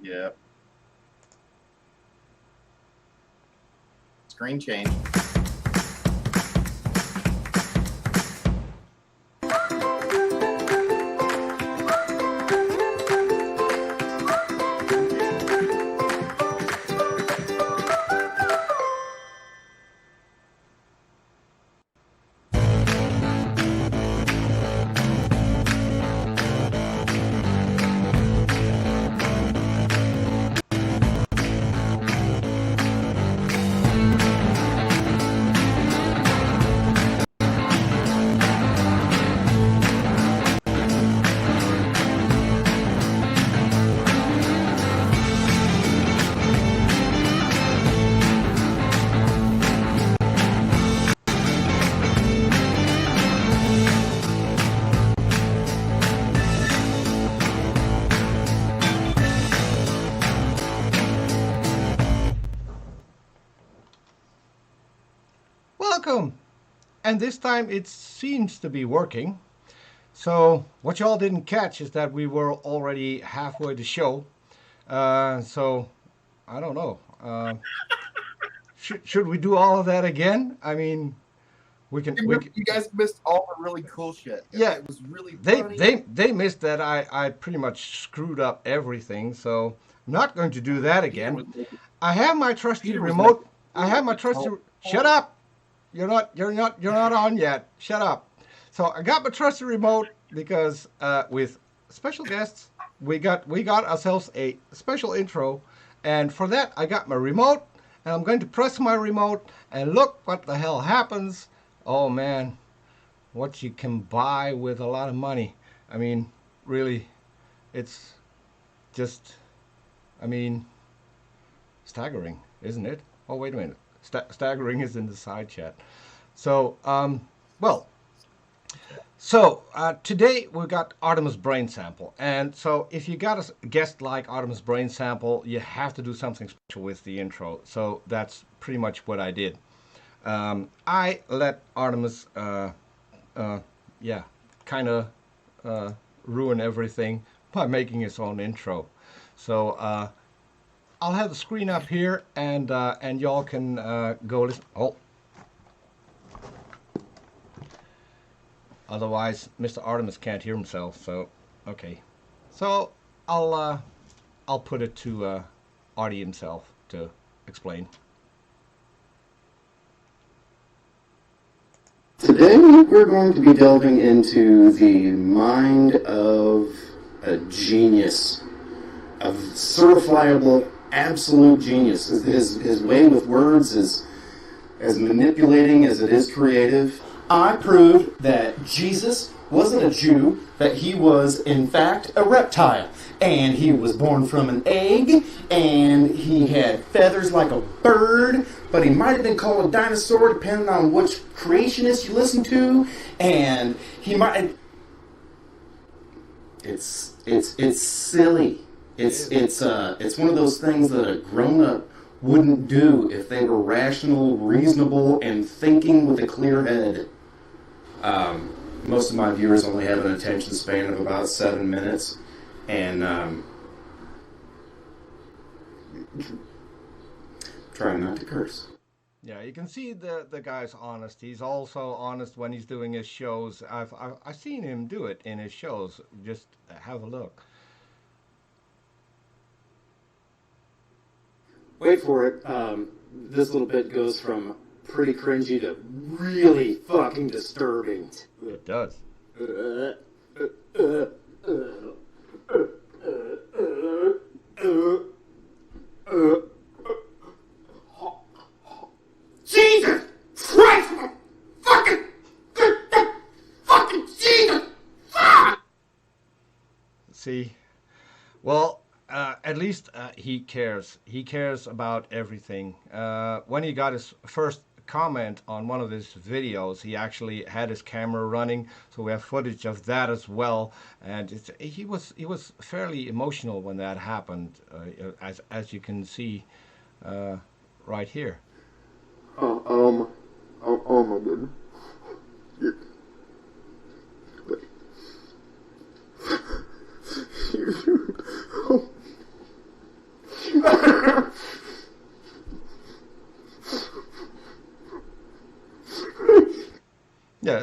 Yeah. Screen change. Welcome! And this time it seems to be working. So what y'all didn't catch is that we were already halfway the show. So I don't know. Should we do all of that again? I mean, we can. You guys missed all the really cool shit. Yeah, it was really funny. they missed that I pretty much screwed up everything. So I'm not going to do that again. I have my trusty remote. I have my trusty. Shut up! You're not on yet. Shut up. So I got my trusty remote because with special guests, we got ourselves a special intro, and for that I got my remote, and I'm going to press my remote, and look what the hell happens. Oh man, what you can buy with a lot of money. I mean, really, it's just, I mean, staggering, isn't it? Oh, wait a minute. Staggering is in the side chat. So, today we got Artimus Branesample. And so if you got a guest like Artimus Branesample, you have to do something special with the intro. So that's pretty much what I did. I let Artimus, kind of ruin everything by making his own intro. So, I'll have the screen up here, and y'all can go listen. Oh, otherwise, Mr. Artimus can't hear himself. So, okay. So I'll put it to Arti himself to explain. Today we're going to be delving into the mind of a genius, a certifiable absolute genius. His way with words is as manipulating as it is creative. I proved that Jesus wasn't a Jew, that he was in fact a reptile. And he was born from an egg, and he had feathers like a bird, but he might have been called a dinosaur depending on which creationist you listen to, and he might... It's silly. It's one of those things that a grown-up wouldn't do if they were rational, reasonable, and thinking with a clear head. Most of my viewers only have an attention span of about 7 minutes, and try not to curse. Yeah, you can see the guy's honest. He's also honest when he's doing his shows. I've seen him do it in his shows. Just have a look. Wait for it. This little bit goes from pretty cringy to really fucking disturbing. It does. Jesus Christ! Fucking Jesus! See, well, at least he cares. He cares about everything. When he got his first comment on one of his videos, he actually had his camera running, so we have footage of that as well. And he was fairly emotional when that happened, as you can see right here. Oh my goodness.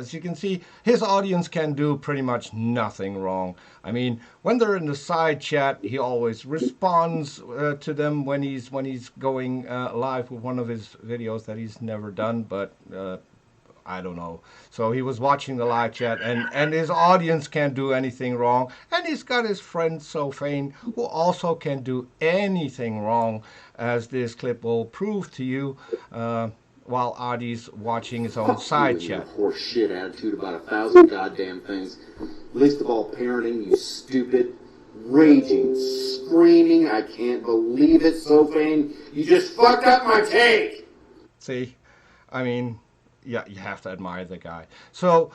as you can see, his audience can do pretty much nothing wrong. I mean, when they're in the side chat, he always responds to them when he's going live with one of his videos that he's never done, but I don't know. So he was watching the live chat, and his audience can't do anything wrong. And he's got his friend Sophane, who also can't do anything wrong, as this clip will prove to you, while Arti's watching his own side chat. Horse shit attitude about 1,000 goddamn things. Least of all parenting, you stupid, raging, screaming, I can't believe it, Sophane. You just fucked up my take! See? I mean, yeah, you have to admire the guy. So,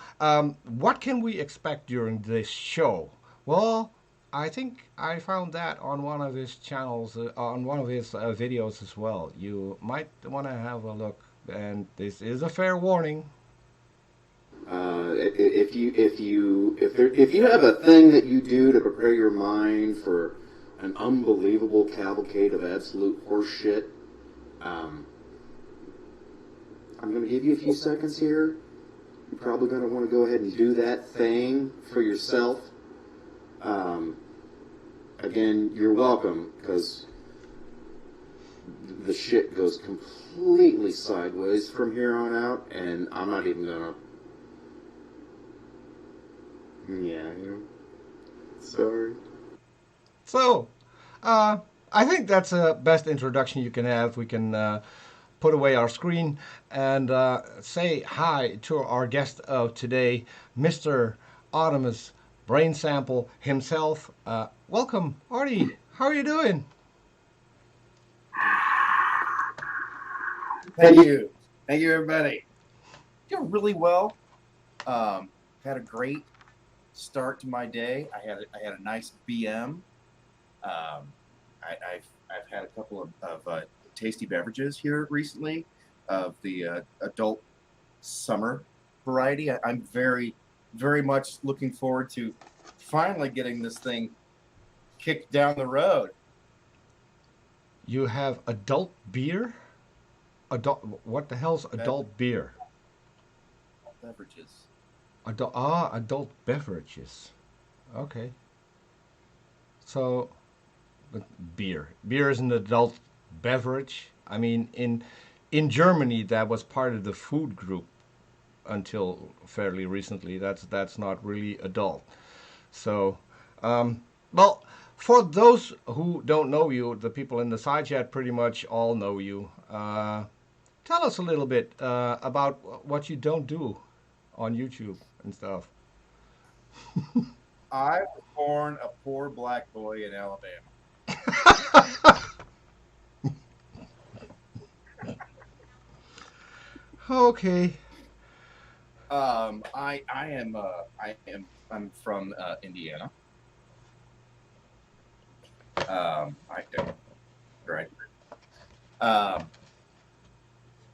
what can we expect during this show? Well, I think I found that on one of his channels, on one of his videos as well. You might want to have a look, and this is a fair warning. If you have a thing that you do to prepare your mind for an unbelievable cavalcade of absolute horse shit, I'm going to give you a few seconds here. You're probably going to want to go ahead and do that thing for yourself. Again, you're welcome, because the shit goes completely sideways from here on out, and I'm not even going to... Yeah, sorry. So, I think that's the best introduction you can have. We can put away our screen and say hi to our guest of today, Mr. Artimus Branesample himself. Welcome, Arti. How are you doing? Thank you. Thank you, everybody. Doing really well. Had a great start to my day. I had a nice BM. I've had a couple of tasty beverages here recently of the adult summer variety. I'm very, very much looking forward to finally getting this thing kicked down the road. You have adult beer? What the hell's adult beer? Beverages. Adult beverages. Okay. So, but beer is an adult beverage. I mean, in Germany, that was part of the food group until fairly recently. That's not really adult. So, well, for those who don't know you, the people in the side chat pretty much all know you. Tell us a little bit about what you don't do on YouTube and stuff. I was born a poor black boy in Alabama. Okay. I'm from Indiana.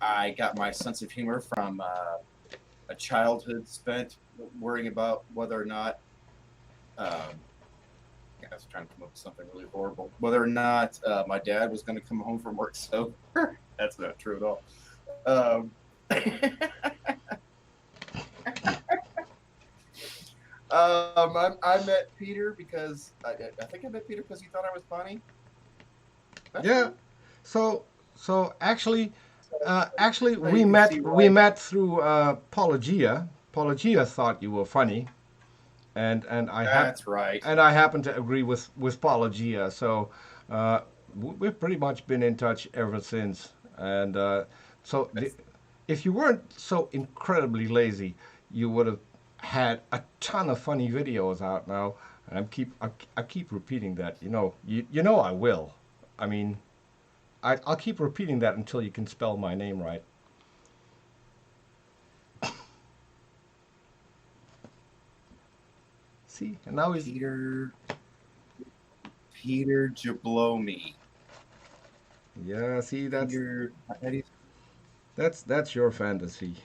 I got my sense of humor from a childhood spent worrying about whether or not I was trying to come up with something really horrible. Whether or not my dad was going to come home from work sober. That's not true at all. I met Peter because I think I met Peter because he thought I was funny. Yeah. So actually, we met through Paulogia. Paulogia thought you were funny, and that's right. And I happen to agree with Paulogia. So we've pretty much been in touch ever since. And if you weren't so incredibly lazy, you would have had a ton of funny videos out now. And I keep repeating that. You know I will. I mean, I'll keep repeating that until you can spell my name right. See, and now he's Peter Jablomi. Yeah, see, that's Peter, that's your fantasy.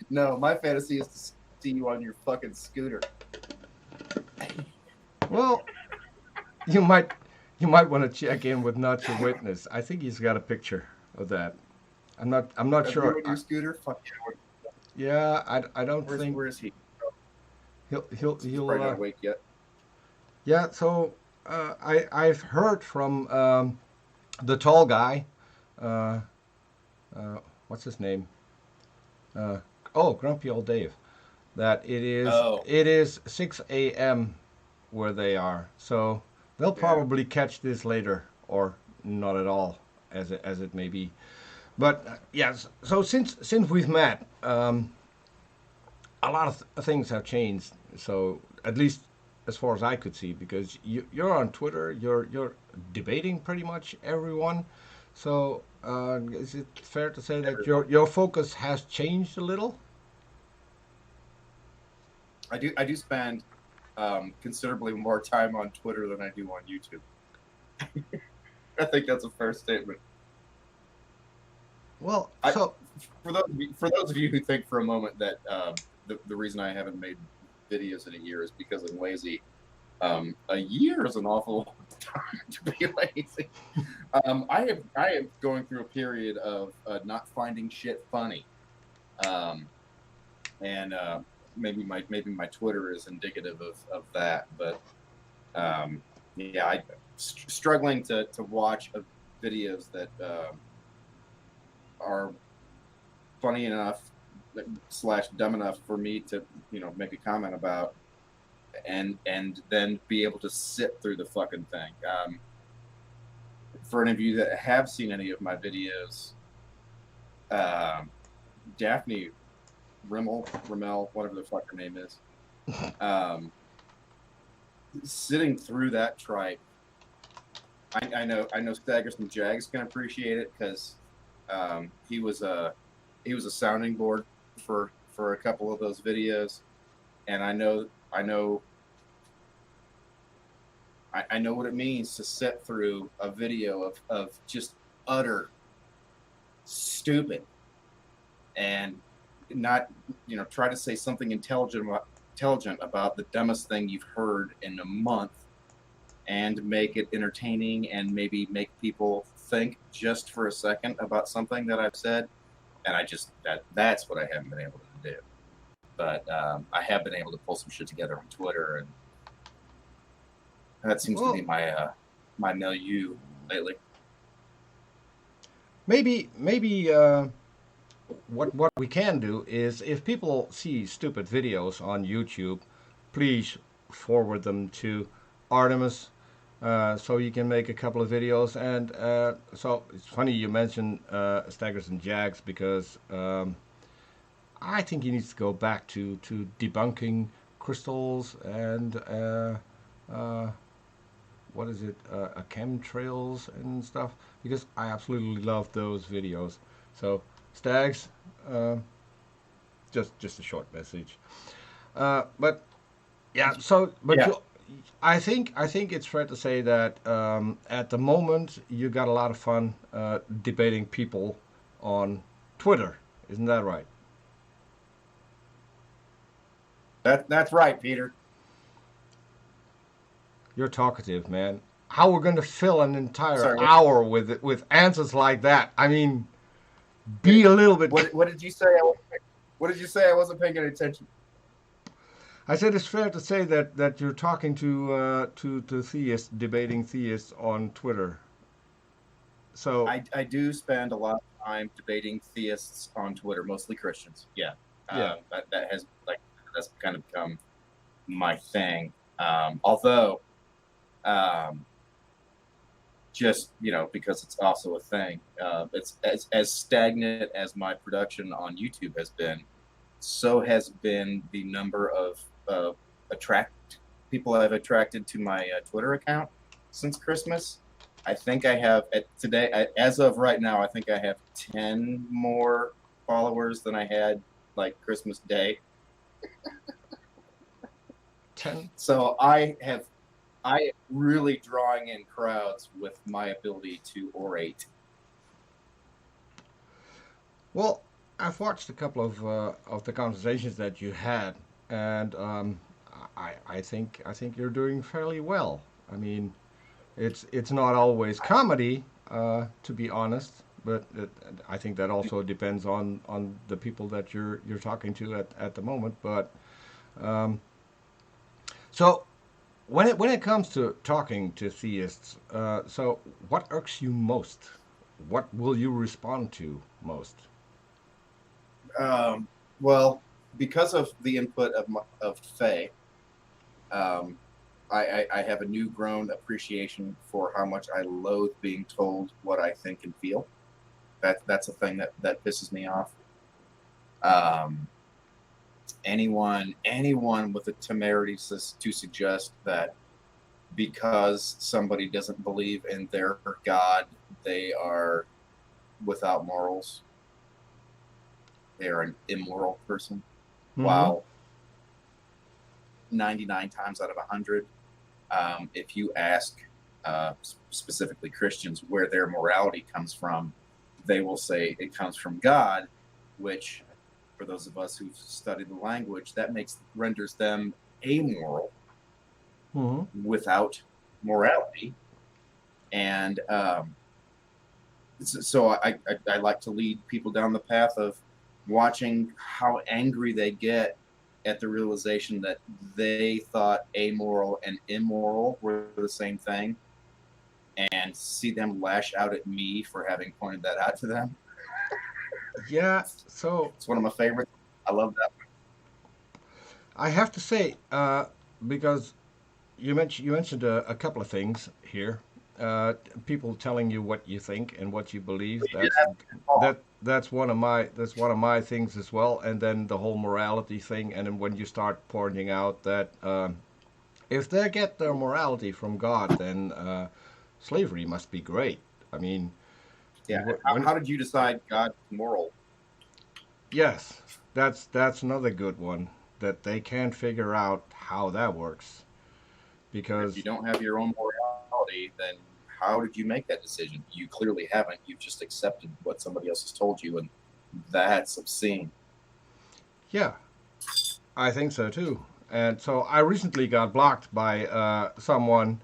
No, my fantasy is to see you on your fucking scooter. Well, you might want to check in with Not Your Witness. I think he's got a picture of that. I'm not Have you sure. and your scooter? Fuck Yeah, I don't yeah. think Where is he? He's he'll. probably not awake yet. Yeah, so I've heard from the tall guy. Uh, what's his name? Uh, Grumpy Old Dave. That Oh, it is 6 a.m. where they are, so they'll yeah. probably catch this later or not at all, as it may be. But yes, so since we've met, a lot of things have changed. So at least as far as I could see, because you're on Twitter, you're debating pretty much everyone. So is it fair to say that Everyone. your focus has changed a little? I do spend considerably more time on Twitter than I do on YouTube. I think that's a fair statement. Well, I, so for those of you who think for a moment that the reason I haven't made videos in a year is because I'm lazy, a year is an awful long time to be lazy. I am going through a period of not finding shit funny, and maybe my Twitter is indicative of that. But yeah, I struggling to watch videos that are funny enough / dumb enough for me to make a comment about, and then be able to sit through the fucking thing. For any of you that have seen any of my videos, Daphne Rimmel, whatever the fuck her name is, sitting through that tripe. I know Staggers and Jags can appreciate it because he was a sounding board for a couple of those videos, and I know what it means to sit through a video of just utter stupid and not try to say something intelligent about the dumbest thing you've heard in a month and make it entertaining and maybe make people think just for a second about something that I've said. And that's what I haven't been able to do. But I have been able to pull some shit together on Twitter, and that seems to be my milieu lately. maybe what we can do is, if people see stupid videos on YouTube, please forward them to Artemis, so you can make a couple of videos. And so it's funny you mentioned Staggers and Jags, because I think he needs to go back to debunking crystals and what is it, chemtrails and stuff, because I absolutely love those videos. So Stags, uh, just a short message. But yeah, so but Yeah, I think it's fair to say that at the moment you got a lot of fun debating people on Twitter, isn't that right? that's right, Peter. You're talkative, man. How we're going to fill an entire Sorry, hour with answers like that? I mean, be a little bit. what did you say? What did you say? I wasn't paying any attention. I said it's fair to say that you're talking to theists, debating theists on Twitter. So I do spend a lot of time debating theists on Twitter, mostly Christians. Yeah, yeah, that's kind of become my thing. Although, just because it's also a thing, it's as stagnant as my production on YouTube has been. So has been the number of people I've attracted to my Twitter account since Christmas. I think I have as of right now, I think I have 10 more followers than I had like Christmas Day. 10. So I am really drawing in crowds with my ability to orate. Well, I've watched a couple of the conversations that you had, and I think you're doing fairly well. I mean, it's not always comedy, to be honest, but I think that also depends on the people that you're talking to at the moment. But so when it comes to talking to theists, so what irks you most? What will you respond to most? Well, because of the input of Faye, um, I have a new grown appreciation for how much I loathe being told what I think and feel. That's a thing that pisses me off. Um, anyone with the temerity to suggest that because somebody doesn't believe in their God, they are without morals. They are an immoral person. Mm-hmm. While 99 times out of 100, if you ask specifically Christians where their morality comes from, they will say it comes from God, which, for those of us who've studied the language, that renders them amoral, without morality. And so I like to lead people down the path of watching how angry they get at the realization that they thought amoral and immoral were the same thing, and see them lash out at me for having pointed that out to them. Yeah, so It's one of my favorites. I love that one. I have to say, because you mentioned a couple of things here. People telling you what you think and what you believe. That's one of my things as well. And then the whole morality thing. And then when you start pointing out that if they get their morality from God, then slavery must be great. I mean, Yeah. How did you decide God's moral? yes, that's another good one that they can't figure out how that works If you because don't have your own morality, then how did you make that decision? You clearly haven't. You've just accepted what somebody else has told you, and that's obscene. yeah, I think so too. And so I recently got blocked by someone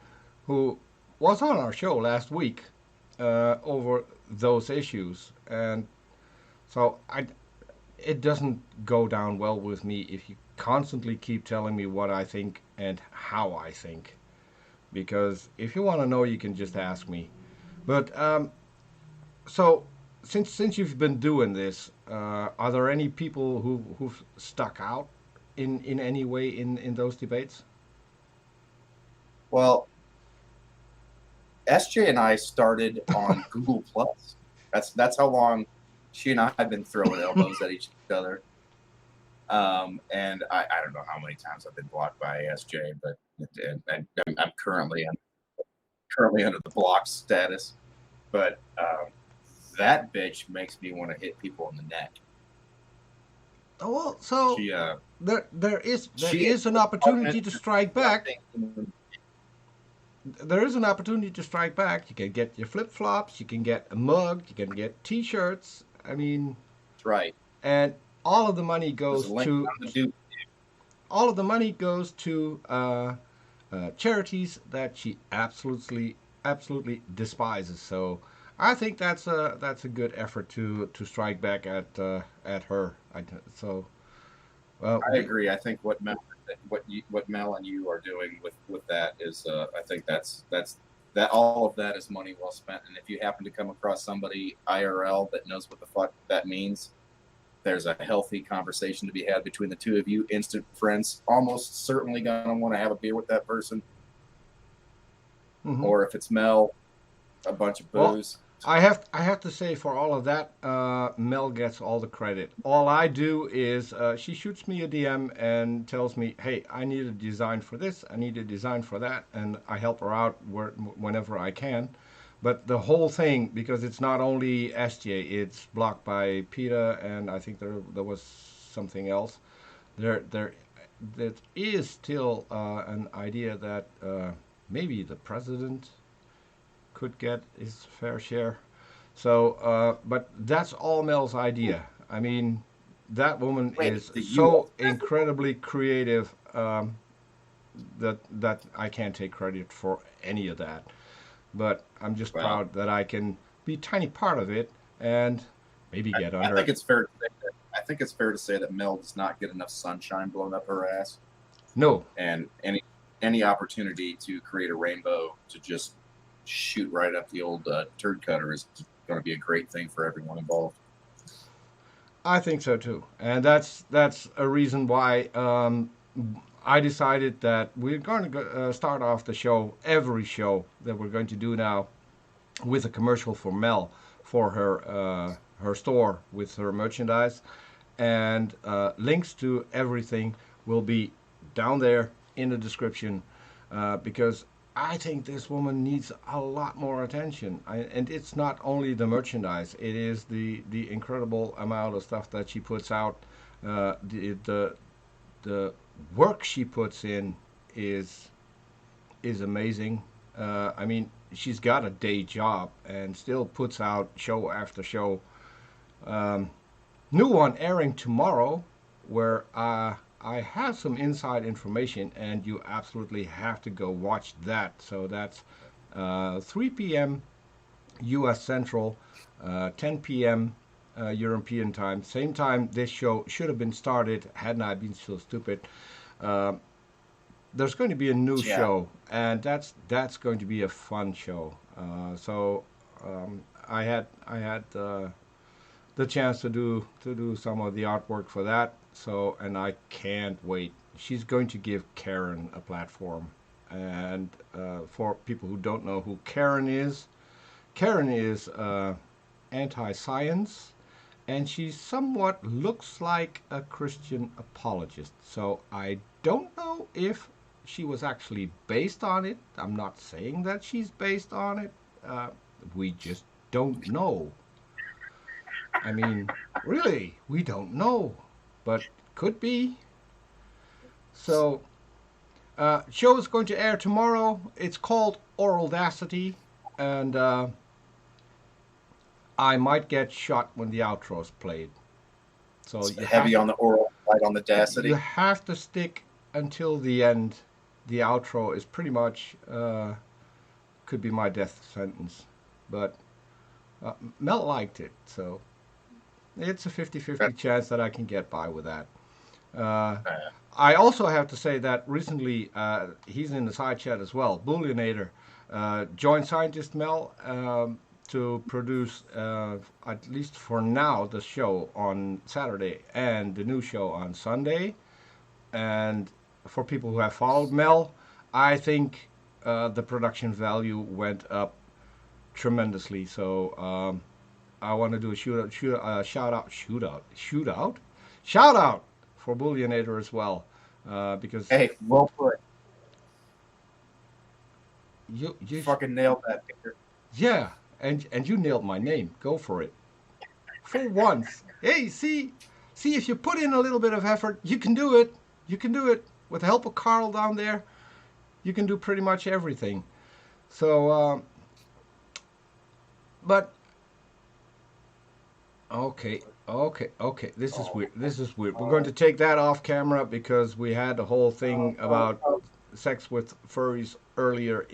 who was on our show last week over those issues, and so it doesn't go down well with me if you constantly keep telling me what I think and how I think. Because if you want to know, you can just ask me. But so since you've been doing this, are there any people who've stuck out in any way in those debates? Well, SJ and I started on Google Plus. That's how long she and I have been throwing elbows at each other. And I don't know how many times I've been blocked by SJ, but I'm currently under the block status. But that bitch makes me want to hit people in the neck. Oh, well, so She there is an opportunity to strike back. There is an opportunity to strike back. You can get your flip flops. You can get a mug. You can get T-shirts. I mean, That's right. and all of the money There's goes a link to on the Duke. all of the money goes to charities that she absolutely despises. So I think that's a good effort to strike back at her. So I agree. I think what Mel and you are doing with that is I think that's that all of that is money well spent. And if you happen to come across somebody IRL that knows what the fuck that means, there's a healthy conversation to be had between the two of you, instant friends. Almost certainly gonna want to have a beer with that person. mhm. Or if it's Mel, a bunch of Well, booze. I have to say for all of that, Mel gets all the credit. All I do is she shoots me a DM and tells me, "Hey, I need a design for this. I need a design for that," and I help her out whenever I can. But the whole thing, because it's not only SJ, it's blocked by Peter, and I think there was something else. There is still an idea that maybe the president could get his fair share. So, but that's all Mel's idea. I mean, that woman Wait, is the U.S. so incredibly creative that I can't take credit for any of that. But I'm just Well, proud that I can be a tiny part of it and maybe get under. I think it's fair to say that. I think it's fair to say that Mel does not get enough sunshine blown up her ass. No. And any opportunity to create a rainbow to just shoot right up the old turd cutter is going to be a great thing for everyone involved. I think so too, and that's a reason why I decided that we're going to start off the show, every show that we're going to do now, with a commercial for Mel for her store with her merchandise, and links to everything will be down there in the description, because I think this woman needs a lot more attention. And it's not only the merchandise; it is the incredible amount of stuff that she puts out. The work she puts in is amazing. I mean, she's got a day job and still puts out show after show. New one airing tomorrow, where I have some inside information, and you absolutely have to go watch that. So that's 3 p.m. U.S. Central, 10 p.m. European time. Same time this show should have been started, hadn't I been so stupid. There's going to be a new show, and that's going to be a fun show. So I had the chance to do some of the artwork for that. So, and I can't wait. She's going to give Karen a platform. And for people who don't know who Karen is anti-science, and she somewhat looks like a Christian apologist. So I don't know if she was actually based on it. I'm not saying that she's based on it. We just don't know. I mean, really, we don't know. But could be. So, show is going to air tomorrow. It's called Audacity, and I might get shot when the outro is played. So it's heavy on the oral, light on the dacity. You have to stick until the end. The outro is pretty much could be my death sentence, but Mel liked it, so. It's a 50-50 chance that I can get by with that. I also have to say that recently, he's in the side chat as well, Booleanator, joined Scientist Mel to produce, at least for now, the show on Saturday and the new show on Sunday. And for people who have followed Mel, I think the production value went up tremendously. So I want to do a shout out for Booleanator as well, because hey, well put. You fucking nailed that, Peter. Yeah, and you nailed my name. Go for it. For once. Hey, see if you put in a little bit of effort, you can do it. You can do it with the help of Carl down there. You can do pretty much everything. So, but. Okay. This is weird. We're going to take that off camera because we had a whole thing about sex with furries earlier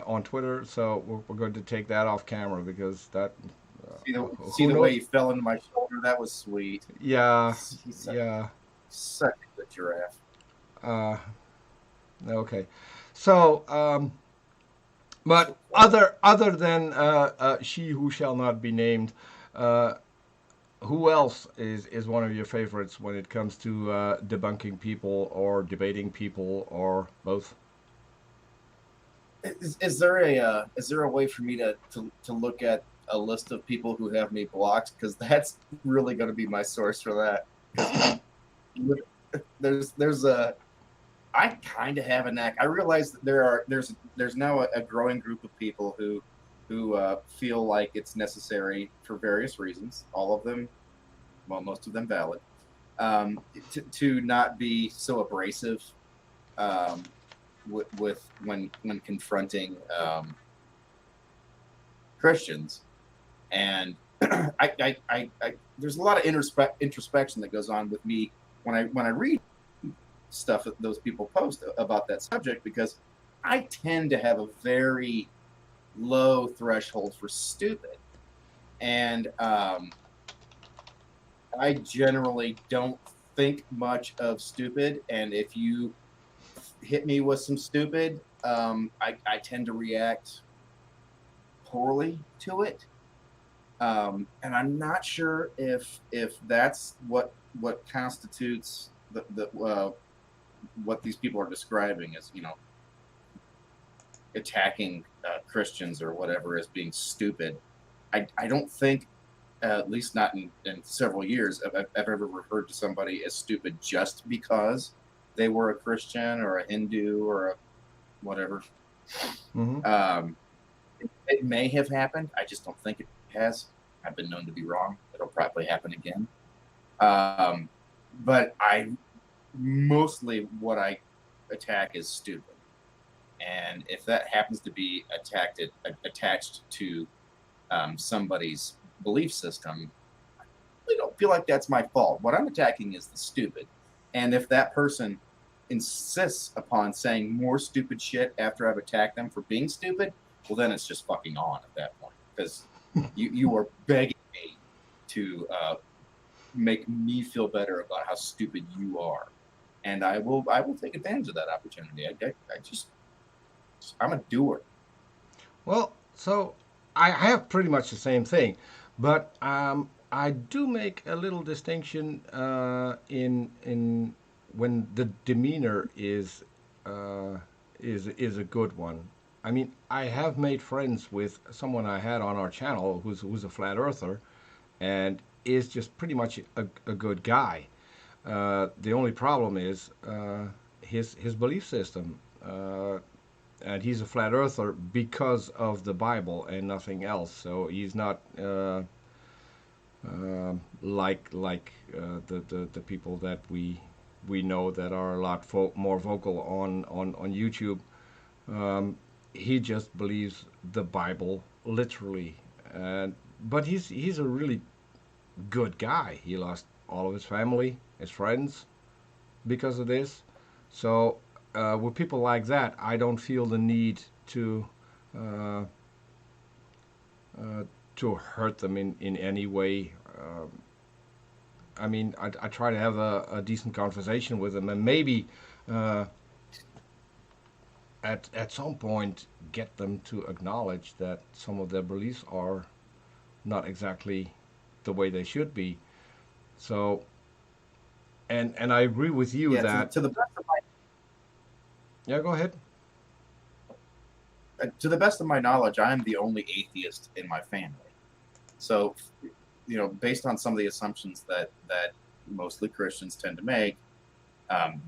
on Twitter. So we're going to take that off camera because that. See the way he fell into my shoulder? That was sweet. Yeah. Such a good giraffe. Okay. So, but other than she who shall not be named. Who else is one of your favorites when it comes to debunking people or debating people or both? Is there a way for me to look at a list of people who have me blocked? Because that's really going to be my source for that. There's a I kind of have a knack. I realize that there's now a growing group of people who feel like it's necessary for various reasons, all of them, well, most of them valid, to not be so abrasive with when confronting Christians, and I there's a lot of introspection that goes on with me when I read stuff that those people post about that subject, because I tend to have a very low threshold for stupid. And I generally don't think much of stupid. And if you hit me with some stupid, I tend to react poorly to it. And I'm not sure if that's what constitutes the what these people are describing as, you know, attacking Christians or whatever as being stupid. I don't think, at least not in several years, I've ever referred to somebody as stupid just because they were a Christian or a Hindu or a whatever. Mm-hmm. It may have happened. I just don't think it has. I've been known to be wrong. It'll probably happen again. But mostly what I attack is stupid. And if that happens to be attached to somebody's belief system, I really don't feel like that's my fault. What I'm attacking is the stupid. And if that person insists upon saying more stupid shit after I've attacked them for being stupid, well, then it's just fucking on at that point. Because you are begging me to make me feel better about how stupid you are. And I will take advantage of that opportunity. I'm a doer. Well, so I have pretty much the same thing, but I do make a little distinction in when the demeanor is a good one. I mean, I have made friends with someone I had on our channel who's a flat earther, and is just pretty much a good guy. The only problem is his belief system. And he's a flat earther because of the Bible and nothing else. So he's not like the people that we know that are a lot more vocal on YouTube. He just believes the Bible literally, but he's a really good guy. He lost all of his family, his friends, because of this. So with people like that, I don't feel the need to hurt them in any way. I mean, I try to have a decent conversation with them, and maybe at some point get them to acknowledge that some of their beliefs are not exactly the way they should be. So, and I agree with you that. To the best of my Yeah, go ahead. To the best of my knowledge, I am the only atheist in my family. So, you know, based on some of the assumptions that mostly Christians tend to make,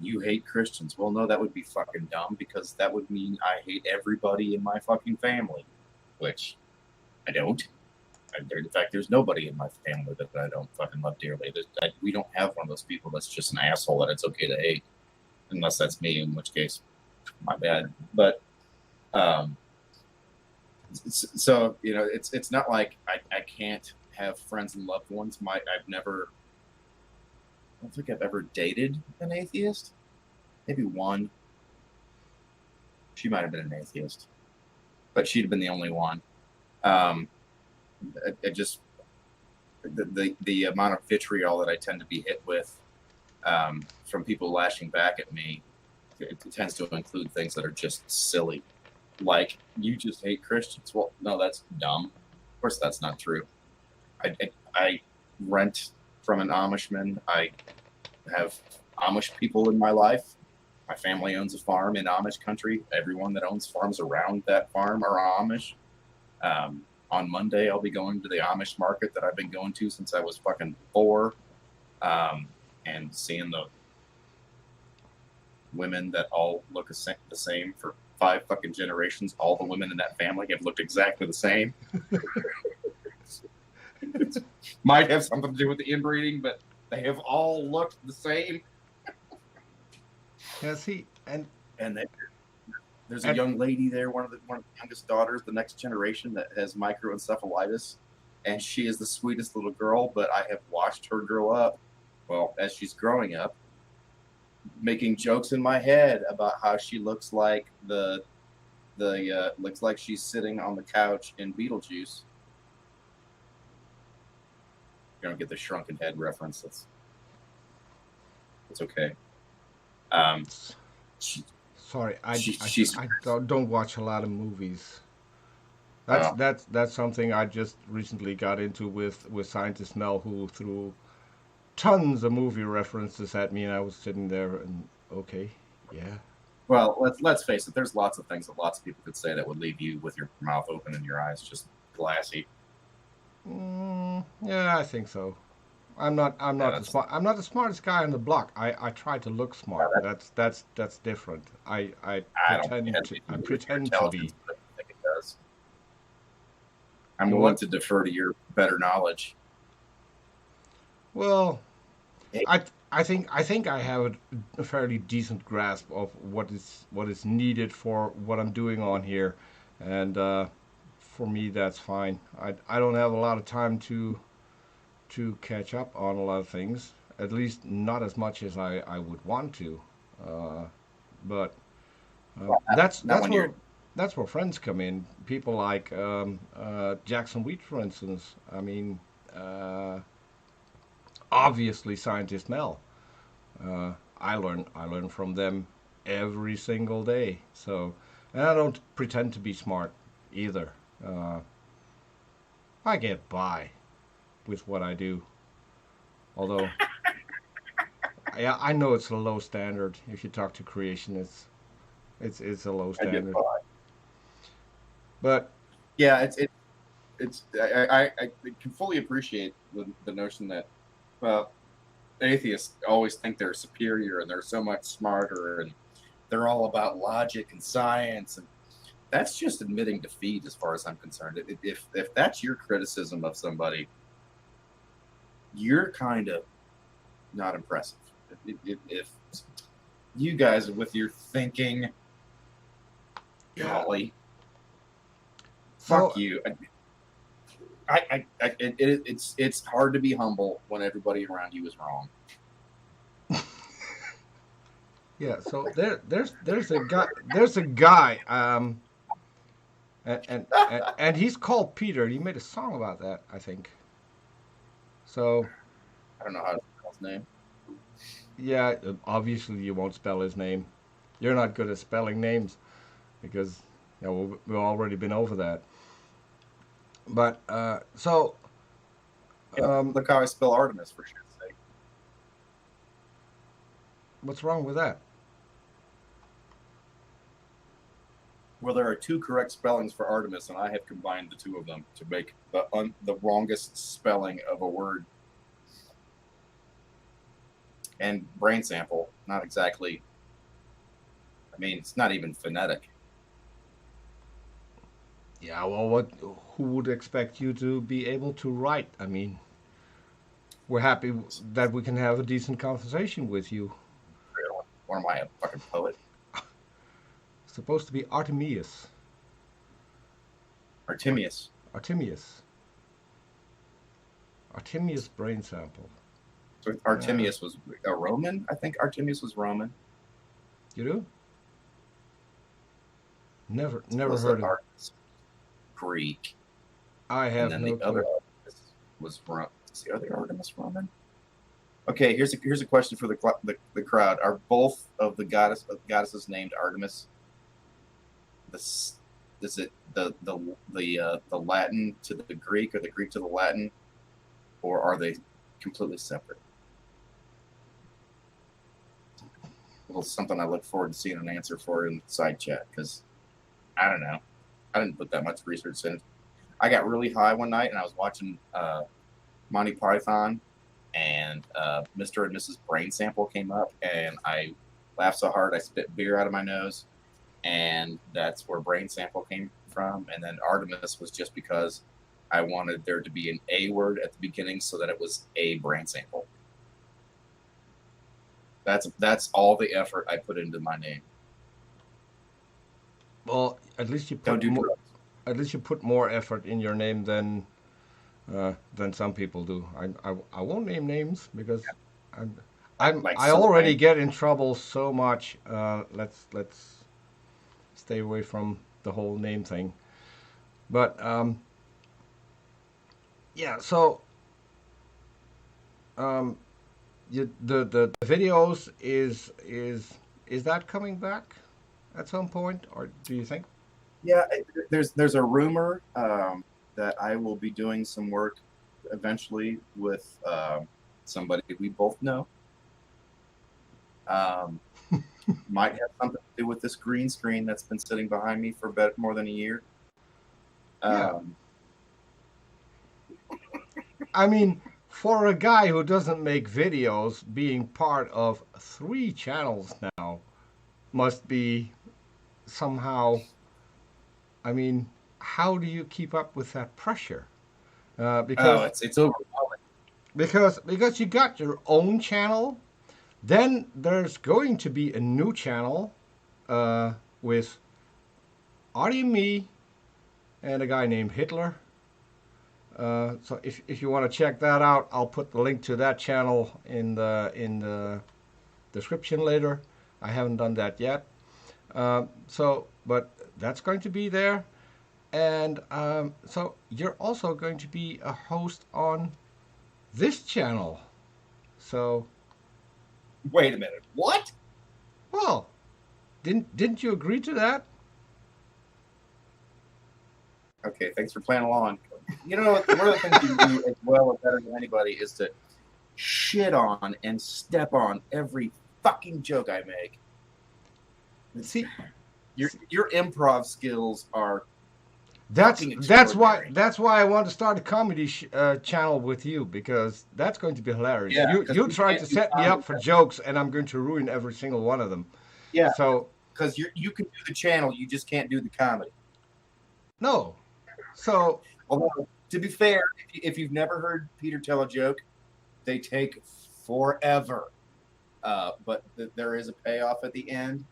you hate Christians. Well, no, that would be fucking dumb, because that would mean I hate everybody in my fucking family, which I don't. In fact, there's nobody in my family that I don't fucking love dearly. We don't have one of those people that's just an asshole that it's okay to hate, unless that's me, in which case, my bad. But so, you know, it's not like I can't have friends and loved ones. I don't think I've ever dated an atheist. Maybe one. She might have been an atheist, but she'd have been the only one. It just the amount of vitriol that I tend to be hit with from people lashing back at me, it tends to include things that are just silly, like, you just hate Christians. Well, no, that's dumb. Of course, that's not true. I rent from an Amishman. I have Amish people in my life. My family owns a farm in Amish country. Everyone that owns farms around that farm are Amish. On Monday, I'll be going to the Amish market that I've been going to since I was fucking 4, and seeing the women that all look the same for 5 fucking generations. All the women in that family have looked exactly the same. Might have something to do with the inbreeding, but they have all looked the same. Yeah, see, and there's a young lady there, one of the youngest daughters, the next generation, that has microencephalitis, and she is the sweetest little girl. But I have watched her grow up. Well, as she's growing up, making jokes in my head about how she looks like looks like she's sitting on the couch in Beetlejuice. you don't get the shrunken head reference, it's okay. She, Sorry, she's I don't watch a lot of movies. uh, That's something I just recently got into with Scientist Mel, who threw tons of movie references at me, and I was sitting there and okay, yeah. well. Let's face it. There's lots of things that lots of people could say that would leave you with your mouth open and your eyes just glassy. Yeah, I think so. Yeah, I'm not the smartest guy on the block. I try to look smart. that, That's different. I don't think it has I anything to do with your pretend to be. intelligence, but I think it does. I'm You willing what? to defer to your better knowledge. Well, Hey, I I think I have a fairly decent grasp of what is needed for what I'm doing on here, and for me that's fine. I don't have a lot of time to catch up on a lot of things. At least not as much as I would want to. Uh, but well, not when you're that's where friends come in. People like Jackson Wheat, for instance. I mean, uh, obviously Scientist Mel. I learn from them every single day. So, and I don't pretend to be smart either. Uh, I get by with what I do. Although, yeah, I know it's a low standard. If you talk to creationists, it's a low I get standard. by. But Yeah, it's I can fully appreciate the notion that well, atheists always think they're superior and they're so much smarter and they're all about logic and science, and that's just admitting defeat as far as I'm concerned. If that's your criticism of somebody, you're kind of not impressive. If you guys with your thinking, golly, so fuck you. It's hard to be humble when everybody around you is wrong. yeah, so there's a guy and he's called Peter. He made a song about that, I think. So I don't know how to spell his name. yeah, obviously you won't spell his name. You're not good at spelling names because you know we've already been over that. But Yeah, um, look how I spell Artemis for shit's sake. what's wrong with that? Well, there are two correct spellings for Artemis, and I have combined the two of them to make the wrongest spelling of a word. And brain sample, not exactly. I mean, it's not even phonetic. Yeah, well, what? Who would expect you to be able to write? I mean, we're happy that we can have a decent conversation with you. Really. What am I, a fucking poet? It's supposed to be Artemius. Artemius. Artemius. Artemius brain sample. So Artemius was a Roman. I think Artemius was Roman. You do? Never Was heard the of. Artemis Greek, I and have then no the other clue. Artemis was is the other Artemis Roman? Okay, here's a question for the crowd. Are both of the goddesses named Artemis? This is it the Latin to the Greek or the Greek to the Latin, or are they completely separate? Well, something I look forward to seeing an answer for in the side chat because I don't know. I didn't put that much research in it. I got really high one night and I was watching Monty Python, and Mr. and Mrs. Brain Sample came up, and I laughed so hard I spit beer out of my nose, and that's where Brain Sample came from. And then Artemis was just because I wanted there to be an A word at the beginning so that it was a brain sample. That's all the effort I put into my name. Well, Don't do drugs. at least you put more effort in your name than some people do. I won't name names because Like I already Silverman. get in trouble so much. Let's stay away from the whole name thing. But yeah, so um, the videos is that coming back at some point, or do you think? Yeah, there's a rumor that I will be doing some work eventually with somebody we both know. Might have something to do with this green screen that's been sitting behind me for more than a year. Yeah. I mean, for a guy who doesn't make videos, being part of 3 channels now must be somehow. I mean, how do you keep up with that pressure? Because It's overwhelming. because you got your own channel, then there's going to be a new channel with Arti and me and a guy named Hitler. So if you want to check that out, I'll put the link to that channel in the description later. I haven't done that yet. But that's going to be there. And so you're also going to be a host on this channel. So Wait a minute. What? well, didn't you agree to that? Okay, thanks for playing along. You know, one of the things you do as well or better than anybody is to shit on and step on every fucking joke I make. See, Your improv skills are that's extraordinary. why I want to start a comedy channel with you, because that's going to be hilarious. Yeah, you 'cause try can't to do set me comedy. up for jokes, and I'm going to ruin every single one of them. Yeah, So because you can do the channel, you just can't do the comedy. no. So Although, to be fair, if you've never heard Peter tell a joke, they take forever. But there is a payoff at the end.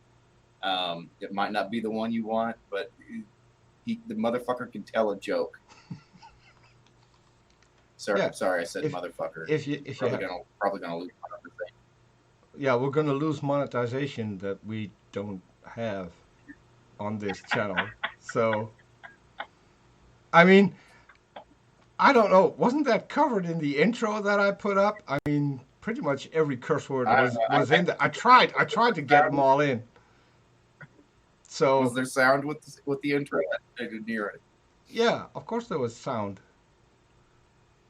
It might not be the one you want, but the motherfucker can tell a joke. Sorry, Yeah. I'm sorry, I said motherfucker. if you Probably gonna lose my conversation. yeah, we're going to lose monetization that we don't have on this channel. So I mean, I don't know. Wasn't that covered in the intro that I put up? I mean, pretty much every curse word was in there. I tried to get them all in. So Was there sound with the intro? I didn't hear it. yeah, of course there was sound.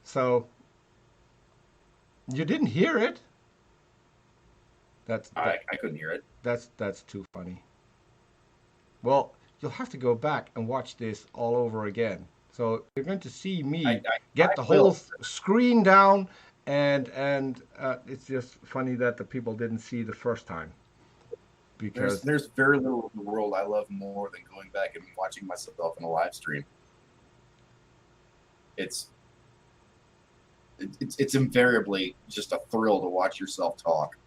So you didn't hear it? I couldn't hear it. That's too funny. Well, you'll have to go back and watch this all over again. So you're going to see me get the whole screen down, and it's just funny that the people didn't see the first time. Because there's very little in the world I love more than going back and watching myself in a live stream. It's invariably just a thrill to watch yourself talk.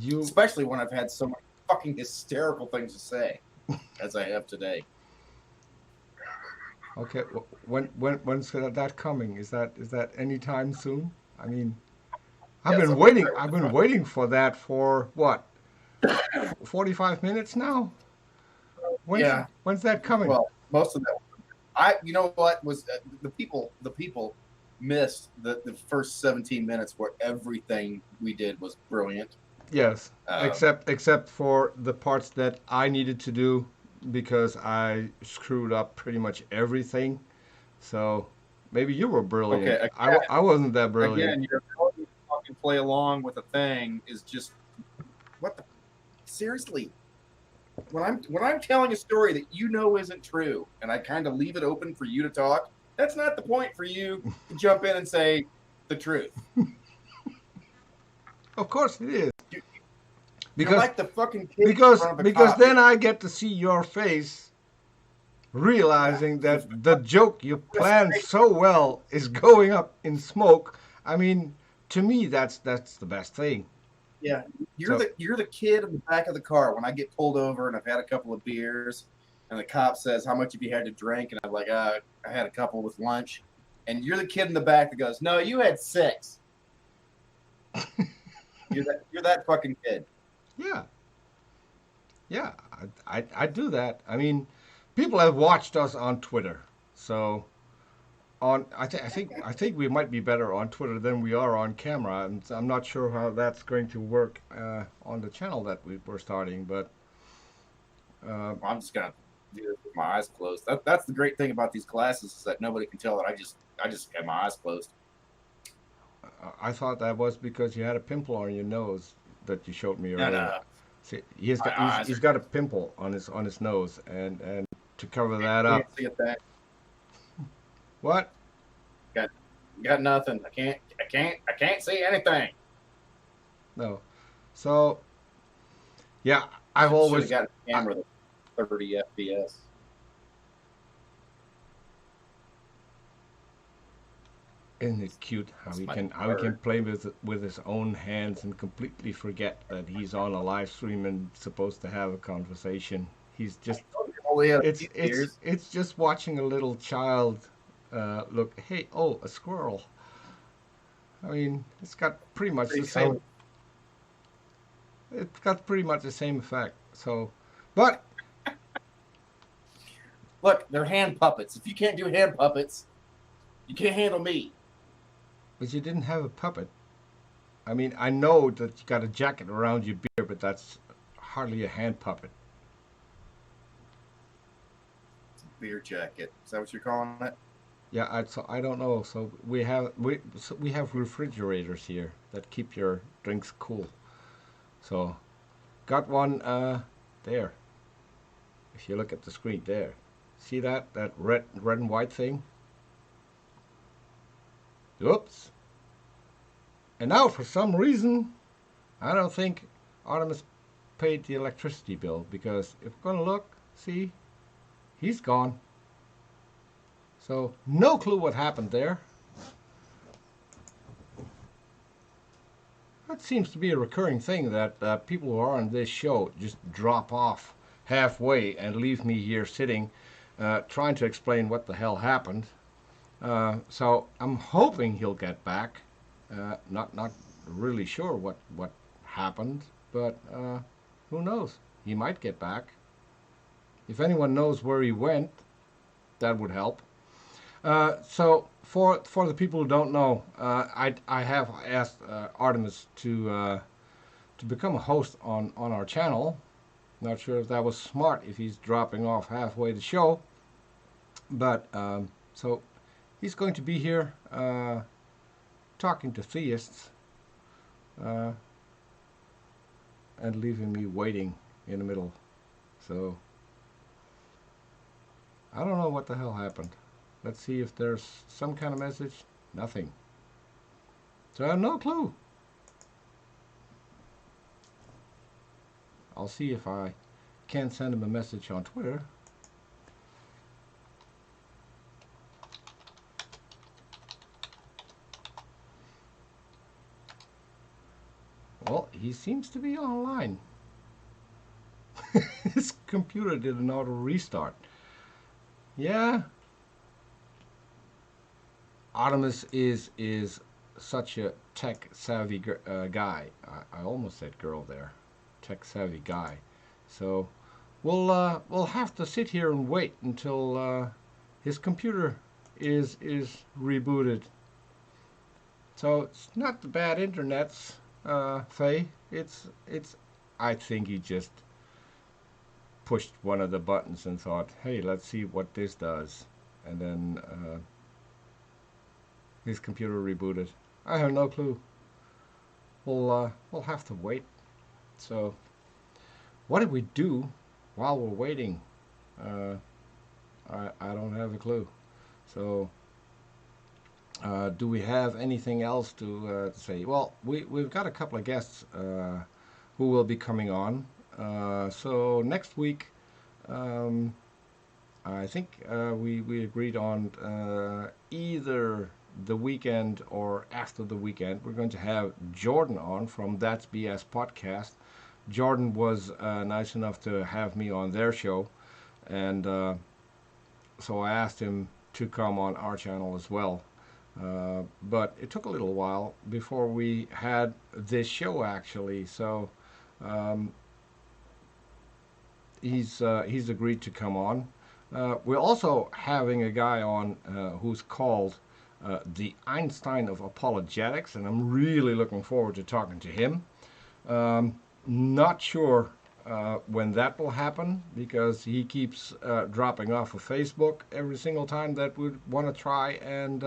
Especially when I've had so many fucking hysterical things to say, as I have today. Okay, when's that coming? Is that anytime soon? I mean, I've been waiting for that for what? 45 minutes now? When's that coming? Well, most of that. You know what was the people missed the first 17 minutes where everything we did was brilliant. Yes, except for the parts that I needed to do, because I screwed up pretty much everything. So maybe you were brilliant. Okay, I wasn't that brilliant. Again, your ability to fucking play along with a thing is just what the seriously. When I'm telling a story that you know isn't true, and I kind of leave it open for you to talk, that's not the point for you to jump in and say the truth. Of course it is. You're like the fucking kid because in front of a cop. then I get to see your face realizing that the joke you planned so well is going up in smoke. I mean, to me that's the best thing. Yeah, you're the kid in the back of the car when I get pulled over and I've had a couple of beers, and the cop says, "How much have you had to drink?" And I'm like, "I had a couple with lunch." And you're the kid in the back that goes, "No, you had 6." You're that fucking kid. Yeah, I do that. I mean, people have watched us on Twitter, so I think we might be better on Twitter than we are on camera, and I'm not sure how that's going to work on the channel that we're starting. But Well, I'm just gonna do this with my eyes closed. That's the great thing about these classes is that nobody can tell that I just have my eyes closed. I thought that was because you had a pimple on your nose that you showed me No, earlier. no, See, my eyes he's are got a pimple on his nose, and to cover that can't up, see it. That what? got got nothing. I can't see anything. No. So yeah, I've Should have always got a I, camera that's 30 FPS. isn't it cute That's my how he can bird. play with his own hands and completely forget that he's on a live stream and supposed to have a conversation. He's just Only had a it's few it's years. it's just watching a little child look. Hey, oh, a squirrel. I mean, it's got pretty much the Pretty same. color. It's got pretty much the same effect. So, but Look, they're hand puppets. If you can't do hand puppets, you can't handle me. you didn't have a puppet. I mean, I know that you got a jacket around your beard, but that's hardly a hand puppet. Beer jacket. Is that what you're calling it? Yeah, I don't know. So we have refrigerators here that keep your drinks cool. So got one there. If you look at the screen there, see that red and white thing? Oops. And now for some reason, I don't think Artemis paid the electricity bill because if we're gonna look, see, he's gone. So no clue what happened there. That seems to be a recurring thing that people who are on this show just drop off halfway and leave me here sitting trying to explain what the hell happened. So I'm hoping he'll get back. Not really sure what happened, but who knows? He might get back. If anyone knows where he went, that would help. So for the people who don't know, I have asked Artemis to become a host on our channel. Not sure if that was smart if he's dropping off halfway the show, but so he's going to be here talking to theists uh, and leaving me waiting in the middle. So I don't know what the hell happened. Let's see if there's some kind of message. Nothing. So I have no clue. I'll see if I can send him a message on Twitter. Well, he seems to be online. His computer did an auto restart. Yeah, Artemis is such a tech savvy guy. I almost said girl there. Tech savvy guy. So we'll have to sit here and wait until his computer is rebooted. So it's not the bad internets, Faye. It's I think he just pushed one of the buttons and thought, hey, let's see what this does, and then his computer rebooted. I have no clue. We'll have to wait. So what do we do while we're waiting? Uh, I don't have a clue. So do we have anything else to say? Well, we've got a couple of guests who will be coming on. So next week, um, I think we agreed on either the weekend or after the weekend. We're going to have Jordan on from That's BS podcast. Jordan was nice enough to have me on their show, and so I asked him to come on our channel as well. But it took a little while before we had this show actually. So he's agreed to come on. We're also having a guy on who's called the Einstein of Apologetics, and I'm really looking forward to talking to him. Not sure when that will happen because he keeps dropping off of Facebook every single time that we want to try and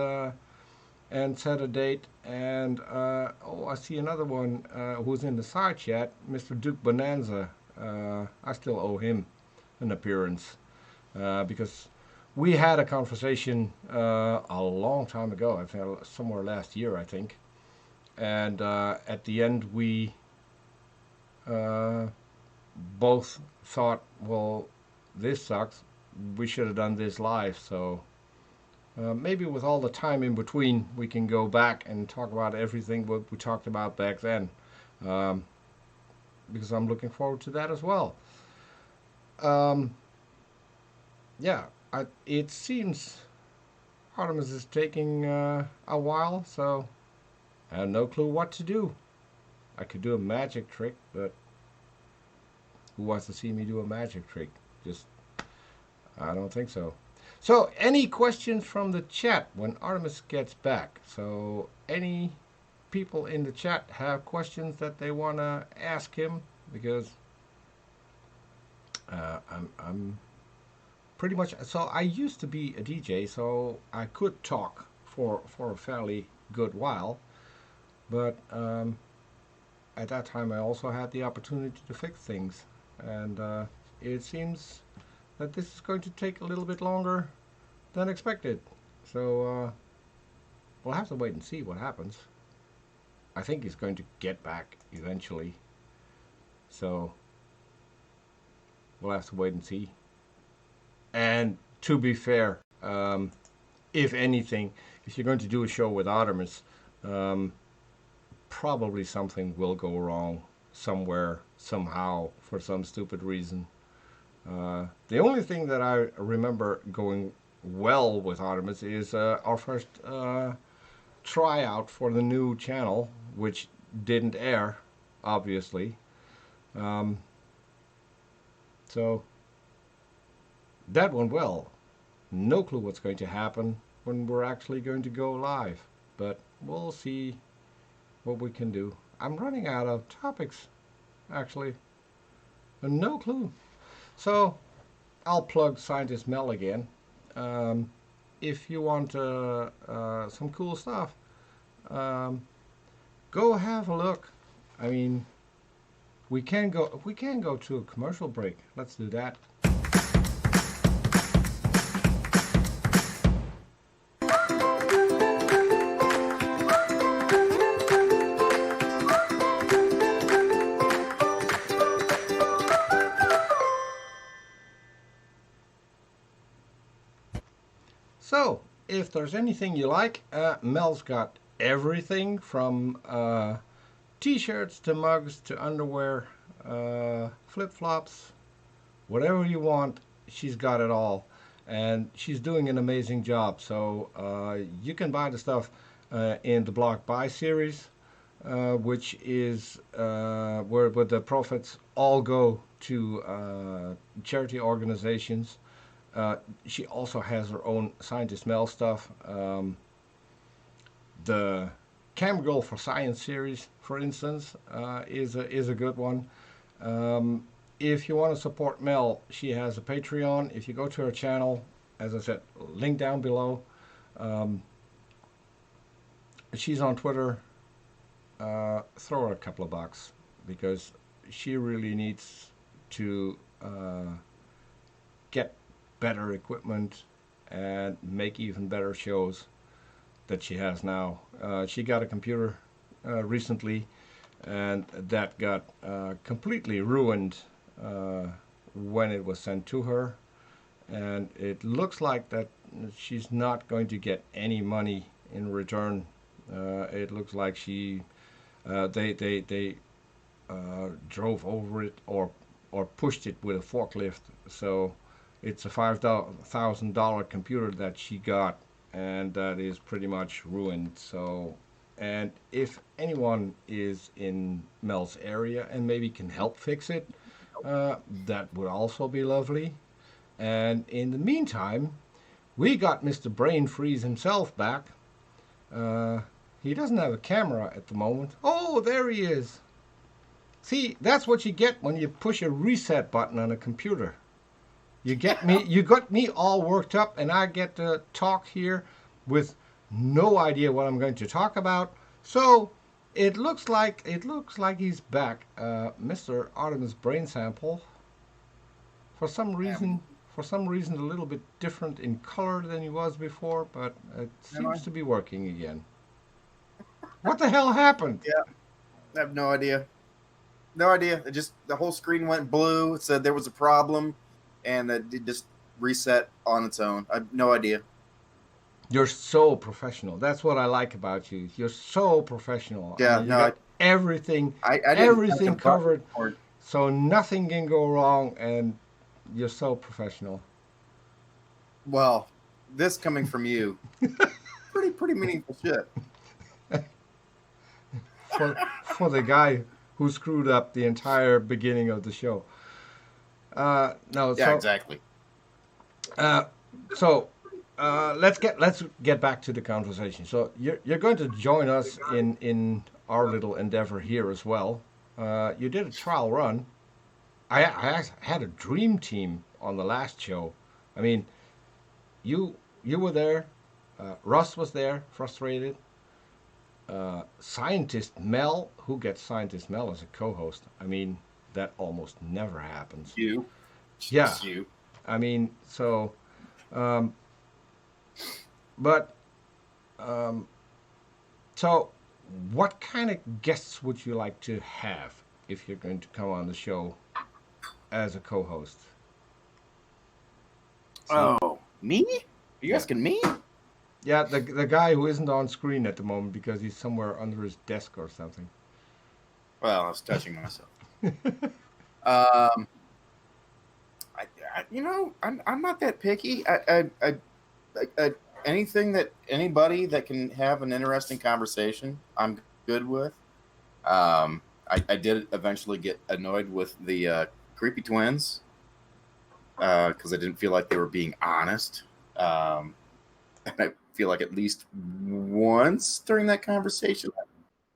set a date. And I see another one who's in the side chat, Mr. Duke Bonanza. I still owe him an appearance because we had a conversation a long time ago. I think somewhere last year, I think. And at the end, we both thought, well, this sucks. We should have done this live. So maybe with all the time in between, we can go back and talk about everything what we talked about back then. Because I'm looking forward to that as well. Yeah, it seems Artemis is taking a while, so I have no clue what to do. I could do a magic trick, but who wants to see me do a magic trick? I don't think so. So, any questions from the chat when Artemis gets back? So, any people in the chat have questions that they want to ask him? Because I'm pretty much, so I used to be a DJ, so I could talk for a fairly good while, but at that time I also had the opportunity to fix things, and it seems that this is going to take a little bit longer than expected, so we'll have to wait and see what happens. I think he's going to get back eventually, so we'll have to wait and see. And to be fair, if anything, if you're going to do a show with Artemis, probably something will go wrong somewhere, somehow, for some stupid reason. The only thing that I remember going well with Artemis is our first tryout for the new channel, which didn't air, obviously. So that went well. No clue what's going to happen when we're actually going to go live, but we'll see what we can do. I'm running out of topics, actually. No clue. So I'll plug Scientist Mel again. If you want some cool stuff, go have a look. I mean, we can go to a commercial break. Let's do that. So, if there's anything you like, Mel's got everything from t-shirts to mugs to underwear, flip-flops, whatever you want, she's got it all. And she's doing an amazing job. So you can buy the stuff in the Blog Buy series, which is where the profits all go to charity organizations. She also has her own Scientist Mel stuff. The Cam Girl for Science series, for instance, is a good one. If you want to support Mel, she has a Patreon. If you go to her channel, as I said, link down below. She's on Twitter. Throw her a couple of bucks because she really needs to get better equipment and make even better shows that she has now. She got a computer recently, and that got completely ruined when it was sent to her, and it looks like that she's not going to get any money in return. It looks like they drove over it or pushed it with a forklift. So it's a $5,000 computer that she got, and that is pretty much ruined. So, and if anyone is in Mel's area and maybe can help fix it, that would also be lovely. And in the meantime, we got Mr. Brain Freeze himself back. He doesn't have a camera at the moment. Oh, there he is. See, that's what you get when you push a reset button on a computer. You got me all worked up, and I get to talk here with no idea what I'm going to talk about. So it looks like he's back, Mr. Artimus Branesample. For some reason, a little bit different in color than he was before, but it seems to be working again. What the hell happened? Yeah, I have no idea. No idea. It just the whole screen went blue. It said there was a problem, and it just reset on its own. I have no idea. You're so professional. That's what I like about you. You're so professional. Yeah, I mean, you got everything, everything covered, so nothing can go wrong, and you're so professional. Well, this coming from you, pretty meaningful shit. For the guy who screwed up the entire beginning of the show. No, yeah, so, exactly. Let's get back to the conversation. So you're going to join us in our little endeavor here as well. You did a trial run. I had a dream team on the last show. I mean, you were there. Russ was there, frustrated. Scientist Mel, who gets Scientist Mel as a co-host? I mean, that almost never happens. You. Yeah. You. I mean, so, so what kind of guests would you like to have if you're going to come on the show as a co-host? Oh, me? Are you asking me? Yeah, the guy who isn't on screen at the moment because he's somewhere under his desk or something. Well, I was touching myself. I'm not that picky. Anybody that can have an interesting conversation, I'm good with. I did eventually get annoyed with the creepy twins because I didn't feel like they were being honest. And I feel like at least once during that conversation,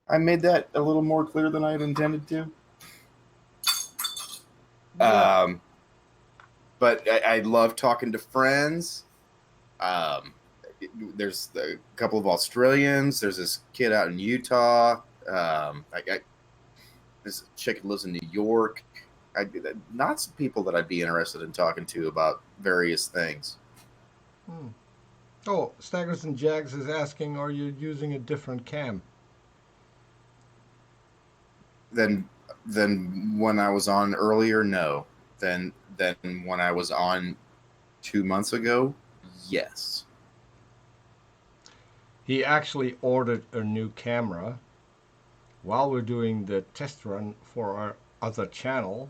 I made that a little more clear than I had intended to. Yeah. But I love talking to friends. There's a couple of Australians. There's this kid out in Utah. There's a chick who lives in New York. Not some people that I'd be interested in talking to about various things. Oh, Staggers and Jags is asking, are you using a different cam? Than when I was on earlier, no. Then when I was on 2 months ago, yes. He actually ordered a new camera while we're doing the test run for our other channel.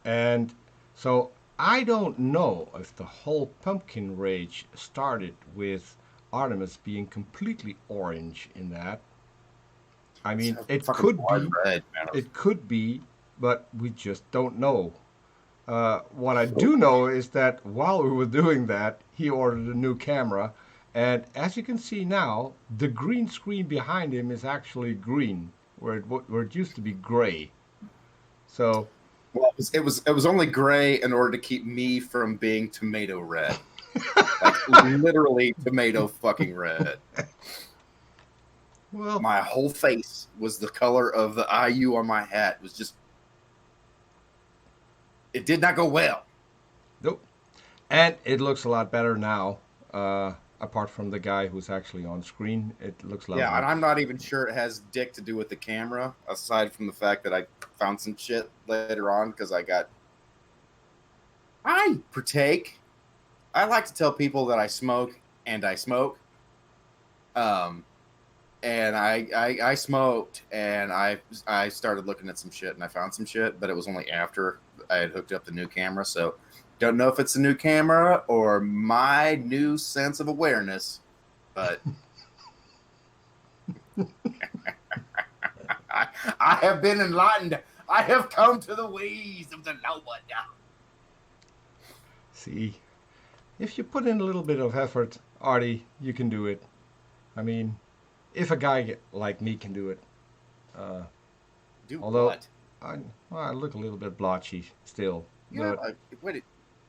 And so I don't know if the whole pumpkin rage started with Artemis being completely orange in that. I mean, it could be, it could be, but we just don't know. What I do know is that while we were doing that, he ordered a new camera, and as you can see now, the green screen behind him is actually green, where it used to be gray. So, well, it was only gray in order to keep me from being tomato red, like literally tomato fucking red. Well, my whole face was the color of the IU on my hat. It was just. It did not go well. Nope. And it looks a lot better now, apart from the guy who's actually on screen. It looks lovely. Yeah, and I'm not even sure it has dick to do with the camera, aside from the fact that I found some shit later on because I partake. I like to tell people that I smoke, and I smoke. And I smoked, and I started looking at some shit, and I found some shit, but it was only after I had hooked up the new camera, so don't know if it's a new camera or my new sense of awareness, but I have been enlightened. I have come to the ways of the Lord. See, if you put in a little bit of effort, Artie, you can do it. I mean, if a guy like me can do it. Do Although what? I look a little bit blotchy still. Yeah. But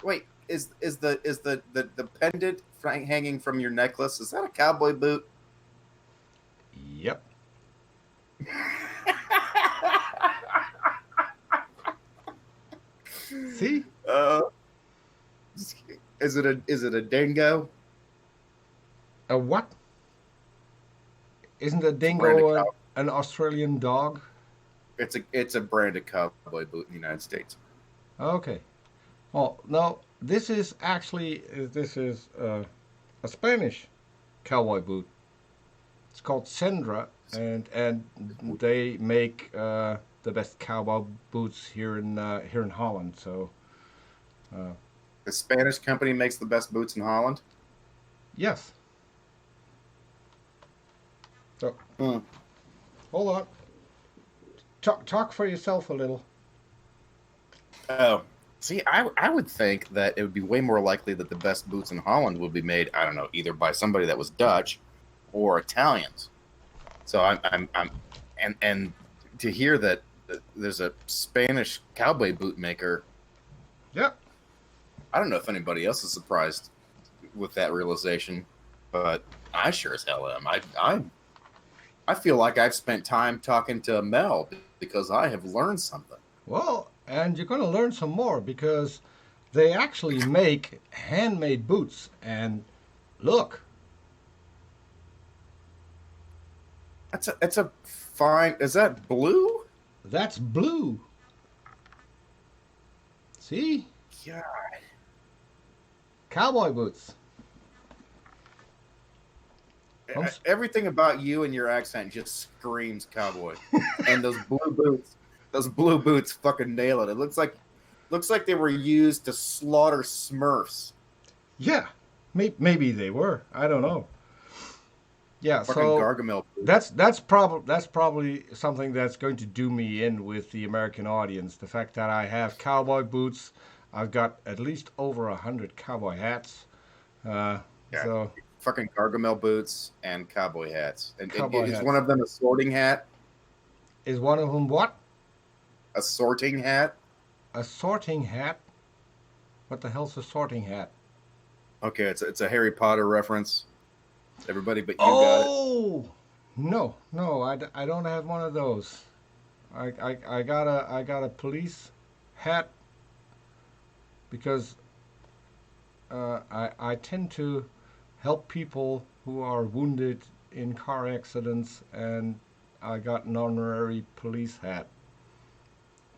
Wait. Is the pendant hanging from your necklace? Is that a cowboy boot? yep. See? Is it a dingo? A what? Isn't a brand dingo of an Australian dog? It's a brand of cowboy boot in the United States. Okay. Well, no, this is actually a Spanish cowboy boot. It's called Sendra, and they make the best cowboy boots here in Holland. So, The Spanish company makes the best boots in Holland. yes. So, hold on. Talk for yourself a little. Oh, see, I would think that it would be way more likely that the best boots in Holland would be made, I don't know, either by somebody that was Dutch or Italians. So and to hear that there's a Spanish cowboy boot maker. Yep. I don't know if anybody else is surprised with that realization, but I sure as hell am. I feel like I've spent time talking to Mel because I have learned something. Well, and you're going to learn some more because they actually make handmade boots. And look, That's a fine. Is that blue? that's blue. See? Yeah. Cowboy boots. Everything about you and your accent just screams cowboy. And those blue boots fucking nail it. It looks like they were used to slaughter Smurfs. Yeah, maybe they were. I don't know. Yeah, Fucking so Gargamel boots. that's probably something that's going to do me in with the American audience. The fact that I have cowboy boots, I've got at least over 100 cowboy hats. Yeah. So Fucking Gargamel boots and cowboy hats. And Cowboy is hats. one of them a sorting hat? is one of them what? A sorting hat? A sorting hat? What the hell's a sorting hat? Okay, it's a Harry Potter reference. Everybody but you got it. Oh no, I don't have one of those. I got a police hat because I tend to help people who are wounded in car accidents, and I got an honorary police hat.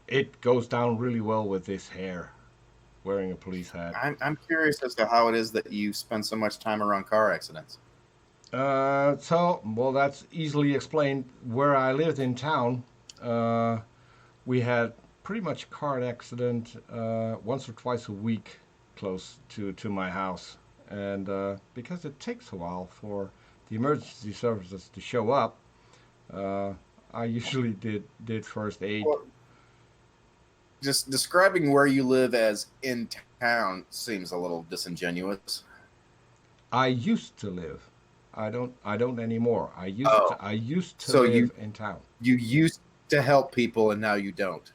It goes down really well with this hair, wearing a police hat. I'm curious as to how it is that you spend so much time around car accidents. Well, that's easily explained. Where I lived in town, we had pretty much a car accident once or twice a week close to my house. And because it takes a while for the emergency services to show up, I usually did first aid. Well, just describing where you live as in town seems a little disingenuous. I used to live. I don't anymore. I used to So live in town. You used to help people and now you don't.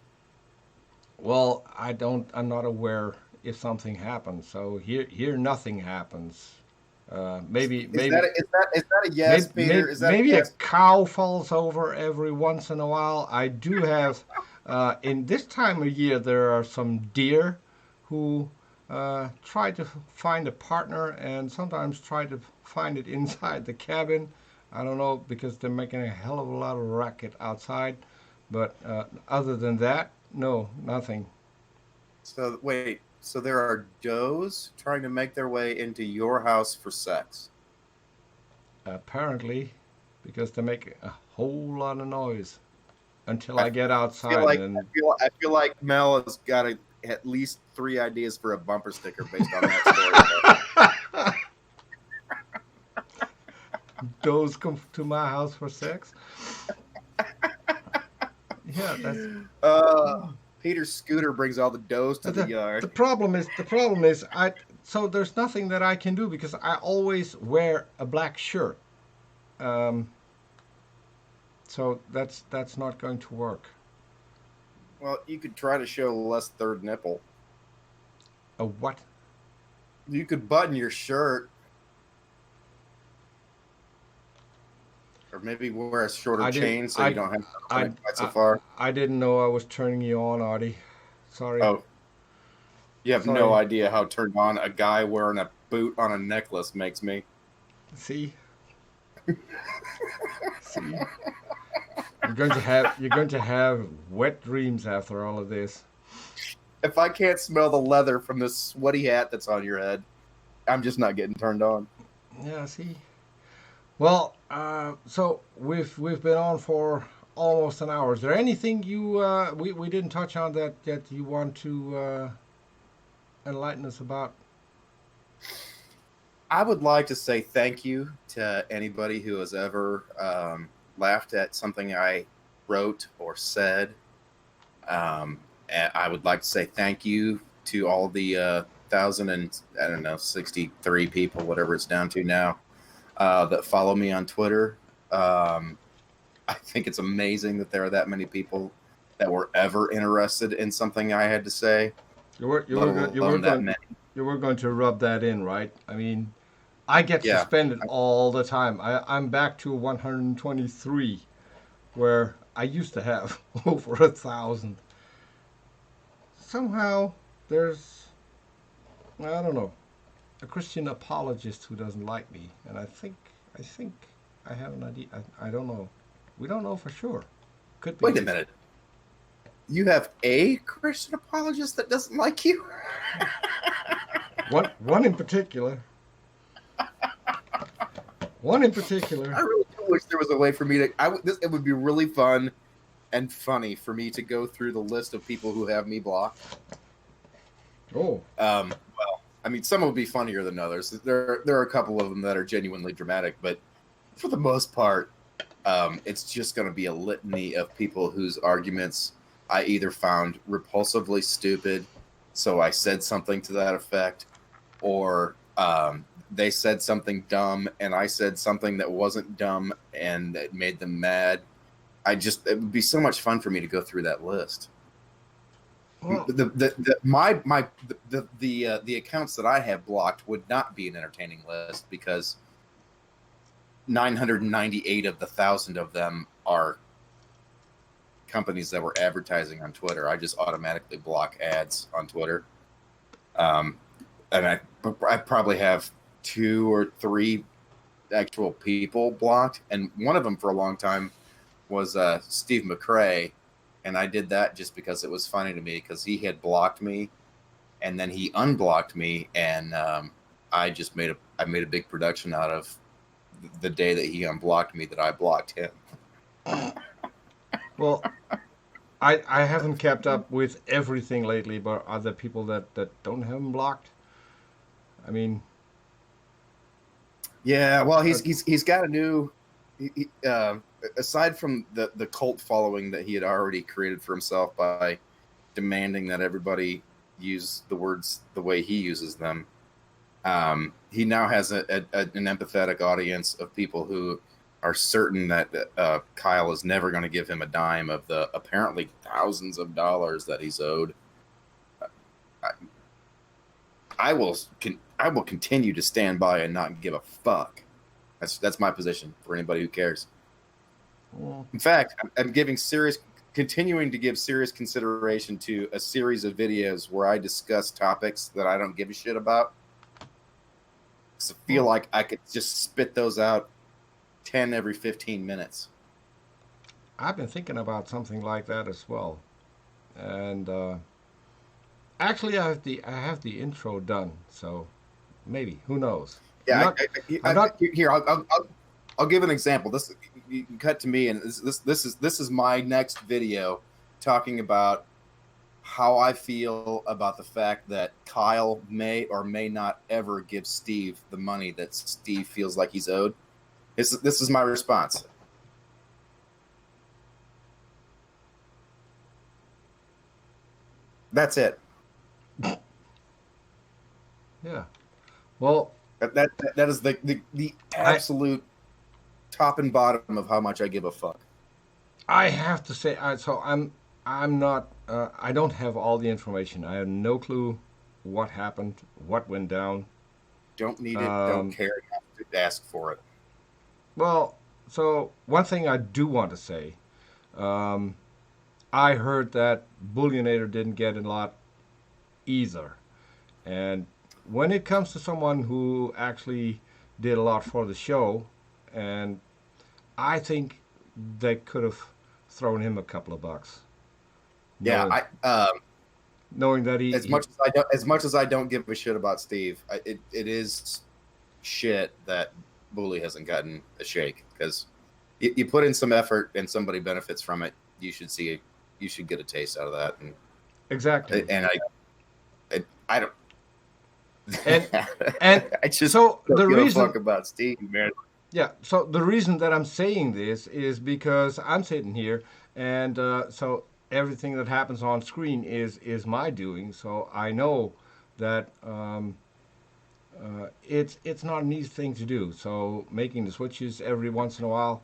Well, I'm not aware if something happens. So here nothing happens. Maybe Is that a yes, Peter? Is that maybe a yes? a cow falls over every once in a while. I do have in this time of year there are some deer who try to find a partner and sometimes try to find it inside the cabin. I don't know because they're making a hell of a lot of racket outside. But other than that, no, nothing. So wait, so there are does trying to make their way into your house for sex. Apparently, because they make a whole lot of noise until I get outside. I feel like Mel has got at least 3 ideas for a bumper sticker based on that story. Those come to my house for sex. Yeah, that's. Peter's scooter brings all the doughs to the yard. The problem is, so there's nothing that I can do because I always wear a black shirt. Um, so that's not going to work. Well, you could try to show less third nipple. A what? You could button your shirt. Or maybe wear a shorter chain so you don't have to quite so far. I didn't know I was turning you on, Artie. Sorry. Oh. You have no idea how turned on a guy wearing a boot on a necklace makes me. See? See? You're going to have wet dreams after all of this. If I can't smell the leather from this sweaty hat that's on your head, I'm just not getting turned on. Yeah, see? Well, so we've been on for almost an hour. Is there anything we didn't touch on that you want to enlighten us about? I would like to say thank you to anybody who has ever laughed at something I wrote or said. And I would like to say thank you to all the 1,063 people, whatever it's down to now, that follow me on Twitter. I think it's amazing that there are that many people that were ever interested in something I had to say. You were going to rub that in, right? I mean, I get suspended all the time. I'm back to 123, where I used to have over 1,000. Somehow there's, I don't know, a Christian apologist who doesn't like me, and I think I have an idea. I don't know. We don't know for sure. Could be. Wait a minute. You have a Christian apologist that doesn't like you? One in particular. One in particular. I really wish there was a way for me to. It would be really fun and funny for me to go through the list of people who have me blocked. Oh. Well, I mean, some will be funnier than others. There are a couple of them that are genuinely dramatic, but for the most part, it's just going to be a litany of people whose arguments I either found repulsively stupid, so I said something to that effect, or they said something dumb and I said something that wasn't dumb and it made them mad. It would be so much fun for me to go through that list. Well, the accounts that I have blocked would not be an entertaining list because 998 of the 1,000 of them are companies that were advertising on Twitter. I just automatically block ads on Twitter. And I probably have 2 or 3 actual people blocked. And one of them for a long time was Steve McRae. And I did that just because it was funny to me because he had blocked me and then he unblocked me. And I made a big production out of the day that he unblocked me that I blocked him. Well, I haven't kept up with everything lately, but are there people that don't have him blocked? I mean, yeah. Well, he's got a new. Aside from the cult following that he had already created for himself by demanding that everybody use the words the way he uses them, he now has an empathetic audience of people who are certain that Kyle is never going to give him a dime of the apparently thousands of dollars that he's owed. I will continue to stand by and not give a fuck. That's my position for anybody who cares. well, In fact, I'm continuing to give serious consideration to a series of videos where I discuss topics that I don't give a shit about. So I feel like I could just spit those out 10 every 15 minutes. I've been thinking about something like that as well, and actually, I have the intro done, so maybe, who knows? Yeah, I'm not. Here. I'll give an example. This you can cut to me, and this is my next video talking about how I feel about the fact that Kyle may or may not ever give Steve the money that Steve feels like he's owed. This is my response. That's it. Yeah. Well, That is the absolute top and bottom of how much I give a fuck. I have to say, I'm not. I don't have all the information. I have no clue what happened, what went down. Don't need it. Don't care. You have to ask for it. Well, so one thing I do want to say, um, I heard that Bullionator didn't get a lot either, and when it comes to someone who actually did a lot for the show, and I think they could have thrown him a couple of bucks. Yeah, Knowing that as much as I don't give a shit about Steve, it is shit that Bully hasn't gotten a shake, because you put in some effort and somebody benefits from it. You should get a taste out of that. And exactly. And I don't. And I just so don't the give a reason fuck about Steve, man. Yeah, so the reason that I'm saying this is because I'm sitting here, and so everything that happens on screen is my doing. So I know that it's not an easy thing to do. So making the switches every once in a while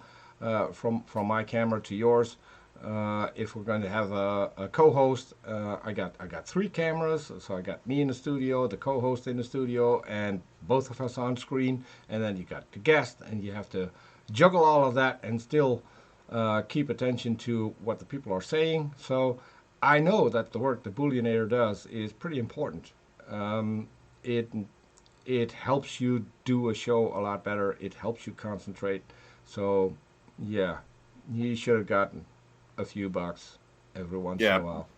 from my camera to yours. If we're going to have a co-host, I got three cameras. So I got me in the studio, the co-host in the studio, and both of us on screen. And then you got the guest, and you have to juggle all of that and still keep attention to what the people are saying. So I know that the work the Bullionator does is pretty important. It it helps you do a show a lot better. It helps you concentrate. So yeah, he should have gotten a few bucks every once in a while.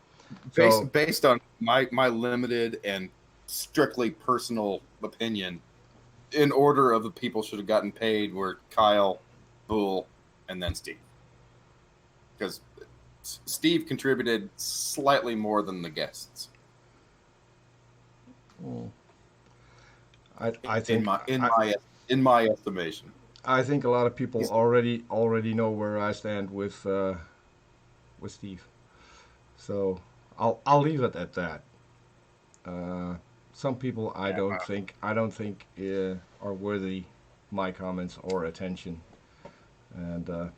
Based on my limited and strictly personal opinion, in order of the people should have gotten paid were Kyle, Bull, and then Steve. Because Steve contributed slightly more than the guests. I think in my estimation. I think a lot of people already know where I stand with Steve. So I'll leave it at that. Some people I don't think are worthy my comments or attention, and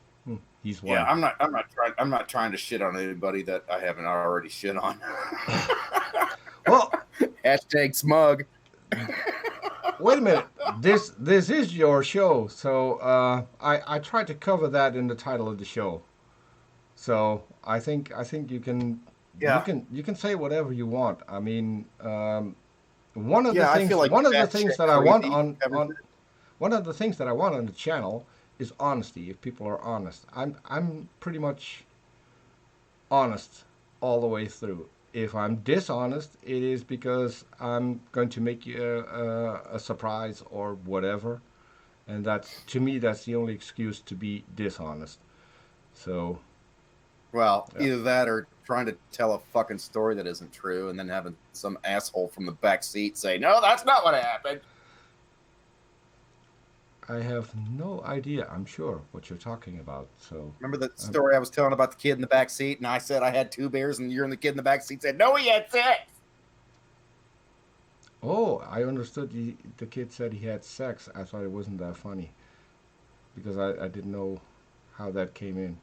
he's one. Yeah, I'm not trying to shit on anybody that I haven't already shit on. Well, hashtag smug. Wait a minute. This is your show, so I tried to cover that in the title of the show. So I think you can you can say whatever you want. I mean, one of the things that I want on the channel is honesty. If people are honest, I'm pretty much honest all the way through. If I'm dishonest, it is because I'm going to make you a surprise or whatever, and that's, to me, that's the only excuse to be dishonest. So, either that or trying to tell a fucking story that isn't true, and then having some asshole from the back seat say, "No, that's not what happened." I have no idea, I'm sure, what you're talking about. So remember the story I was telling about the kid in the back seat, and I said I had 2 beers, and you're in the kid in the back seat said, "No, he had 6." Oh, I understood the kid said he had sex. I thought it wasn't that funny because I didn't know how that came in.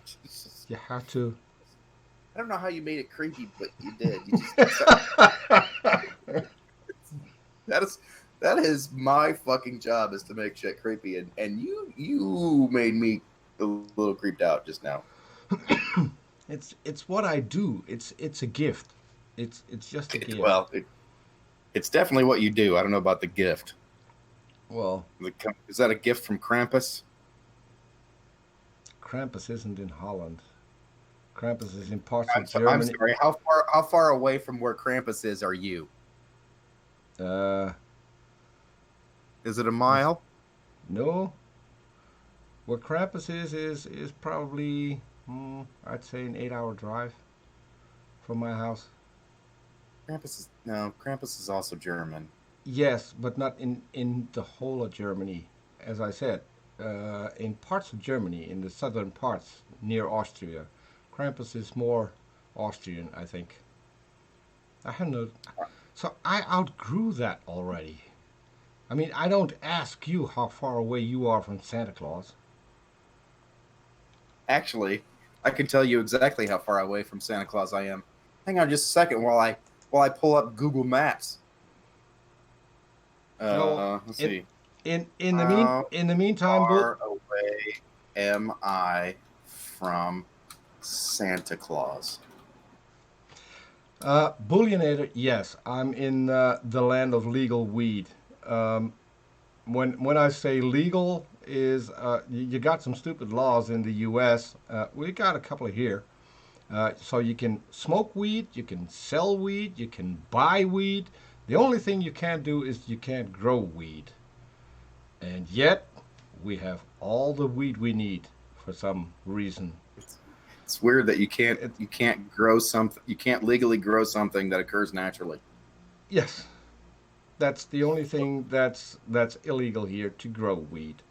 Jesus. You have to. I don't know how you made it creepy, but you did. You just... That is my fucking job, is to make shit creepy, and you made me a little creeped out just now. It's what I do. It's a gift. It's just a gift. Well, it's definitely what you do. I don't know about the gift. Well, is that a gift from Krampus? Krampus isn't in Holland. Krampus is in parts of Germany. I'm sorry. How far away from where Krampus is are you? Is it a mile? No. Where Krampus is probably, I'd say, an 8-hour drive from my house. Krampus is also German. Yes, but not in the whole of Germany. As I said, in parts of Germany, in the southern parts near Austria, Krampus is more Austrian, I think. I have no. So I outgrew that already. I mean, I don't ask you how far away you are from Santa Claus. Actually, I can tell you exactly how far away from Santa Claus I am. Hang on just a second while I pull up Google Maps. No, Let's see. How in the meantime, far away am I from Santa Claus? Bullionator, yes, I'm in the land of legal weed. Um, when I say legal, is you got some stupid laws in the U.S. We got a couple here. So you can smoke weed, you can sell weed, you can buy weed. The only thing you can't do is you can't grow weed. And yet, we have all the weed we need for some reason. It's weird that you It, can't grow something, you can't legally grow something that occurs naturally. yes, that's the only thing that's illegal here to grow weed.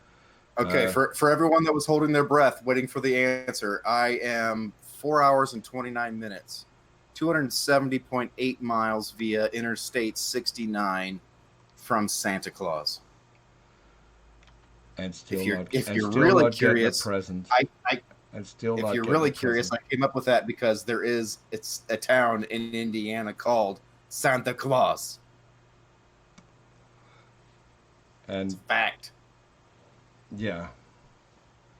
Okay, Uh, for everyone that was holding their breath waiting for the answer, I am 4 hours and 29 minutes, 270.8 miles via Interstate 69 from Santa Claus. and If you're still really not getting a curious, present. I And still if not you're getting a really curious, present. I came up with that because it's a town in Indiana called Santa Claus. It's And a fact. yeah,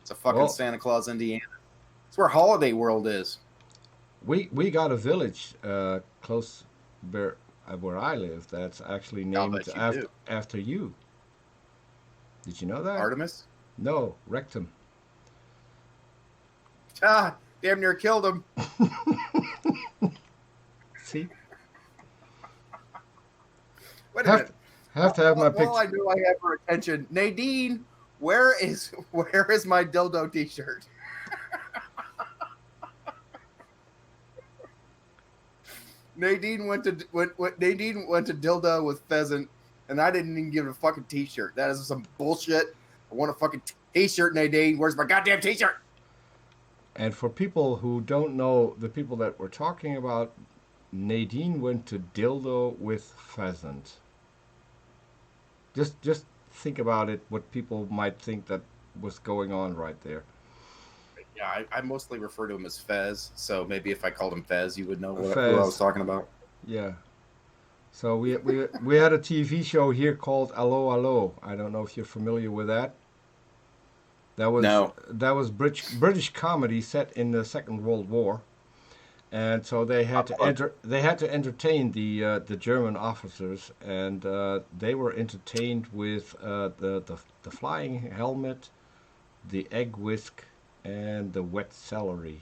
It's a fucking well, Santa Claus, Indiana. It's where Holiday World is. we got a village close where I live that's actually I'll named bet you do. after you. Did you know that? Artemis? No, Rectum. Ah, damn near killed him. See, Wait a have minute. have to have my While I picture. know I have her attention, Nadine, where is my dildo T-shirt? Nadine went to dildo with pheasant, and I didn't even give it a fucking T-shirt. That is some bullshit. I want a fucking T-shirt, Nadine. Where's my goddamn T-shirt? And for people who don't know the people that we're talking about, Nadine went to dildo with pheasant. Just think about it. What people might think that was going on right there. Yeah, I mostly refer to him as Fez, so maybe if I called him Fez, you would know who I was Fez, talking about. yeah. So we had a TV show here called Allo Allo. I don't know if you're familiar with that. No. That was British comedy set in the Second World War, and so they had to entertain the German officers, and they were entertained with the flying helmet, the egg whisk, and the wet celery.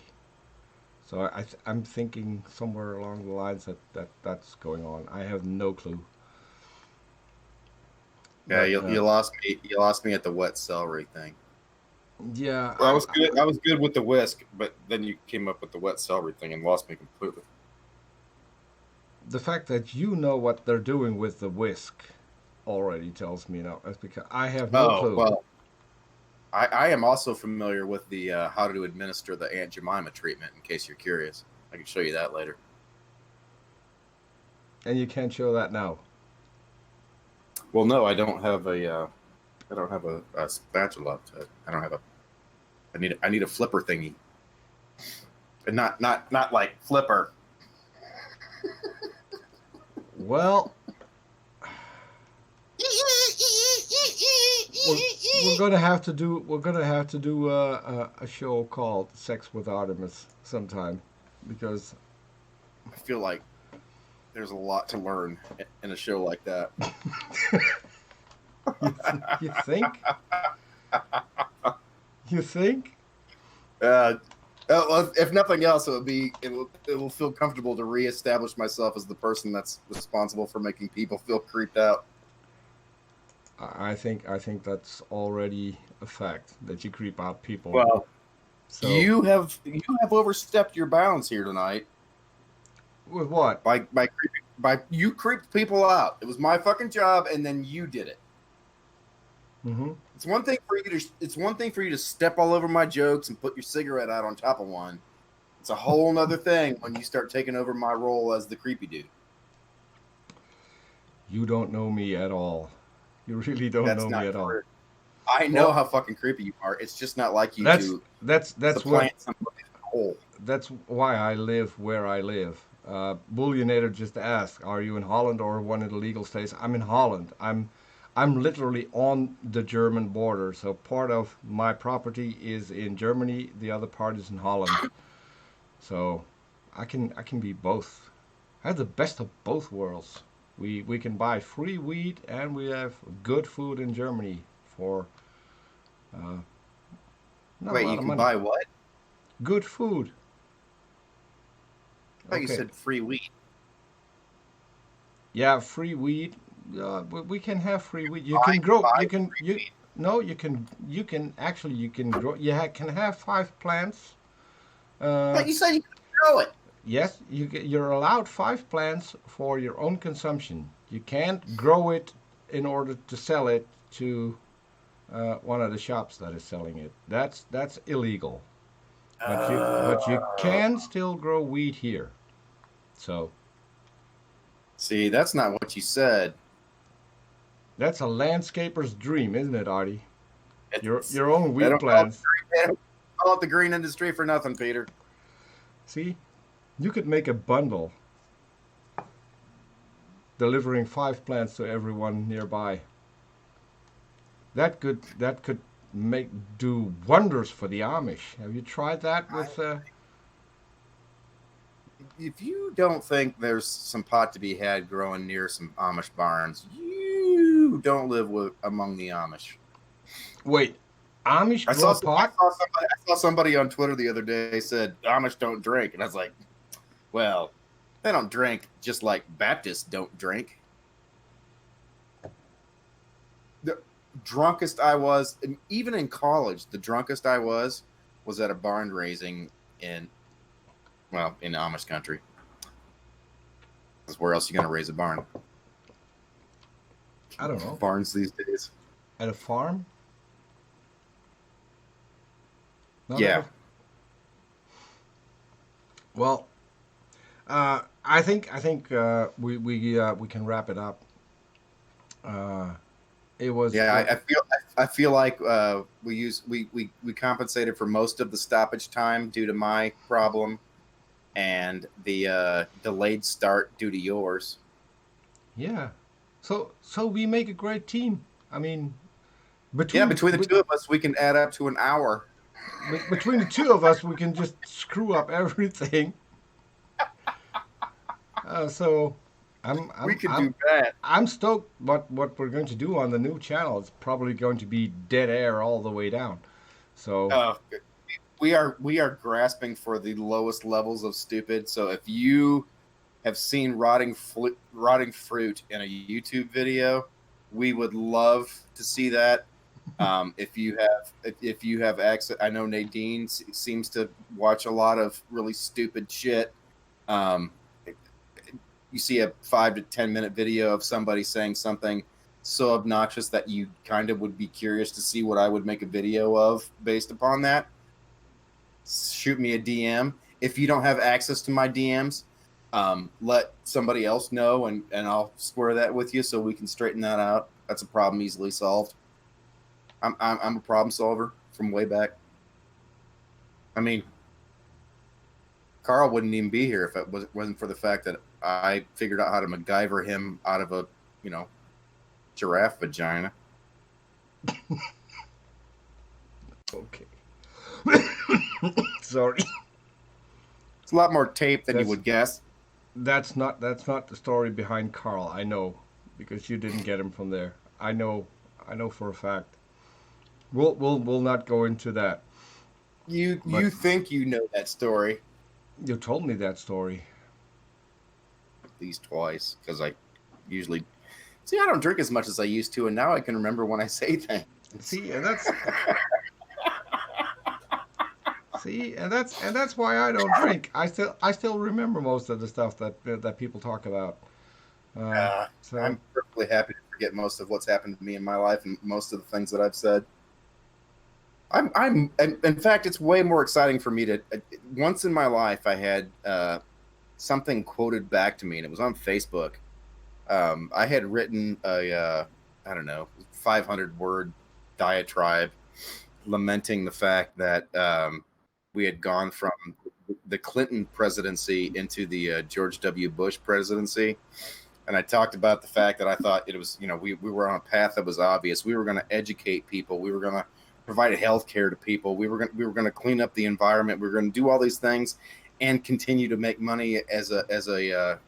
So I'm thinking somewhere along the lines that's going on. I have no clue. Yeah, But you lost me. You lost me at the wet celery thing. yeah, Well, I was good. I was good with the whisk, but then you came up with the wet celery thing and lost me completely. the fact that you know what they're doing with the whisk already tells me no. That's because I have no Oh clue. well, I am also familiar with the how to administer the Aunt Jemima treatment. In case you're curious, I can show you that later. And you can't show that now. Well, no, I don't have a spatula. I don't have a. I need a flipper thingy, and not like flipper. Well, we're gonna have to do a show called Sex with Artemis sometime because I feel like there's a lot to learn in a show like that. you think you think Well, if nothing else, it will feel comfortable to reestablish myself as the person that's responsible for making people feel creeped out. I think that's already a fact that you creep out people. Well, So you have overstepped your bounds here tonight with what? by you creeped people out. It was my fucking job, and then you did it. Mm-hmm. It's one thing for you to step all over my jokes and put your cigarette out on top of one. It's a whole nother thing when you start taking over my role as the creepy dude. You don't know me at all. You really don't That's know not me at all. true. I know Well, how fucking creepy you are. It's just not like you that's to that's that's what supplant somebody's hole. that's why I live where I live. Bullionator just asked, "Are you in Holland or one of the legal states?" I'm in Holland. I'm literally on the German border. So part of my property is in Germany, the other part is in Holland. So I can be both. I have the best of both worlds. We can buy free weed and we have good food in Germany for uh, not a Wait, lot you of can money. buy what? Good food. I thought you Okay. said free weed. Yeah, free weed. We can have free weed. You Buy, can grow. buy You can free you weed. no. You can actually you can grow. Can have 5 plants. I Uh, thought you said you could grow it. yes, you're allowed 5 plants for your own consumption. You can't grow it in order to sell it to one of the shops that is selling it. That's illegal. But you Uh, can still grow weed here. So see, that's not what you said. that's a landscaper's dream, isn't it, Artie? Your It's, your own they weed don't call it, plants. they don't call it the green industry for nothing, Peter. See, you could make a bundle delivering 5 plants to everyone nearby. That could make do wonders for the Amish. Have you tried that I, with? if you don't think there's some pot to be had growing near some Amish barns, you don't live among the Amish. Wait, Amish I saw grow some- I pot? saw somebody I saw somebody on Twitter the other day said Amish don't drink, and I was like, well, they don't drink just like Baptists don't drink. The drunkest I was, and even in college, the drunkest I was at a barn raising in Amish country. Because where else are you going to raise a barn? I don't know. Barns these days. At a farm? Not Yeah. at a, well, I think we can wrap it up. Uh, it was Yeah, I feel like we compensated for most of the stoppage time due to my problem and the delayed start due to yours. yeah. So we make a great team. I mean, Yeah, between between the two of us, we can add up to an hour. between the two of us, we can just screw up everything. So I'm We I'm could I'm do that. I'm stoked what we're going to do on the new channel. It's probably going to be dead air all the way down. So We are grasping for the lowest levels of stupid. So if you have seen rotting fruit in a YouTube video, we would love to see that. If you have access, I know Nadine seems to watch a lot of really stupid shit. You see a 5 to 10 minute video of somebody saying something so obnoxious that you kind of would be curious to see what I would make a video of based upon that. Shoot me a DM. If you don't have access to my DMs, let somebody else know, and I'll square that with you so we can straighten that out. That's a problem easily solved. I'm a problem solver from way back. I mean, Carl wouldn't even be here if it wasn't for the fact that I figured out how to MacGyver him out of a giraffe vagina. okay. Sorry. It's a lot more tape than you would guess. That's not the story behind Carl. I know because you didn't get him from there. I know for a fact. We'll not go into that. You But think you know that story you told me that story. at least twice, because I usually I don't drink as much as I used to, and now I can remember when I say things. See, and that's that's why I don't drink. I still remember most of the stuff that people talk about. So I'm perfectly happy to forget most of what's happened to me in my life and most of the things that I've said. In fact, it's way more exciting for me to. Once in my life, I had something quoted back to me, and it was on Facebook. I had written a I don't know 500-word diatribe lamenting the fact that we had gone from the Clinton presidency into the George W. Bush presidency. And I talked about the fact that I thought it was, we were on a path that was obvious. We were going to educate people. We were going to provide health care to people. We were going to clean up the environment. We were going to do all these things and continue to make money as a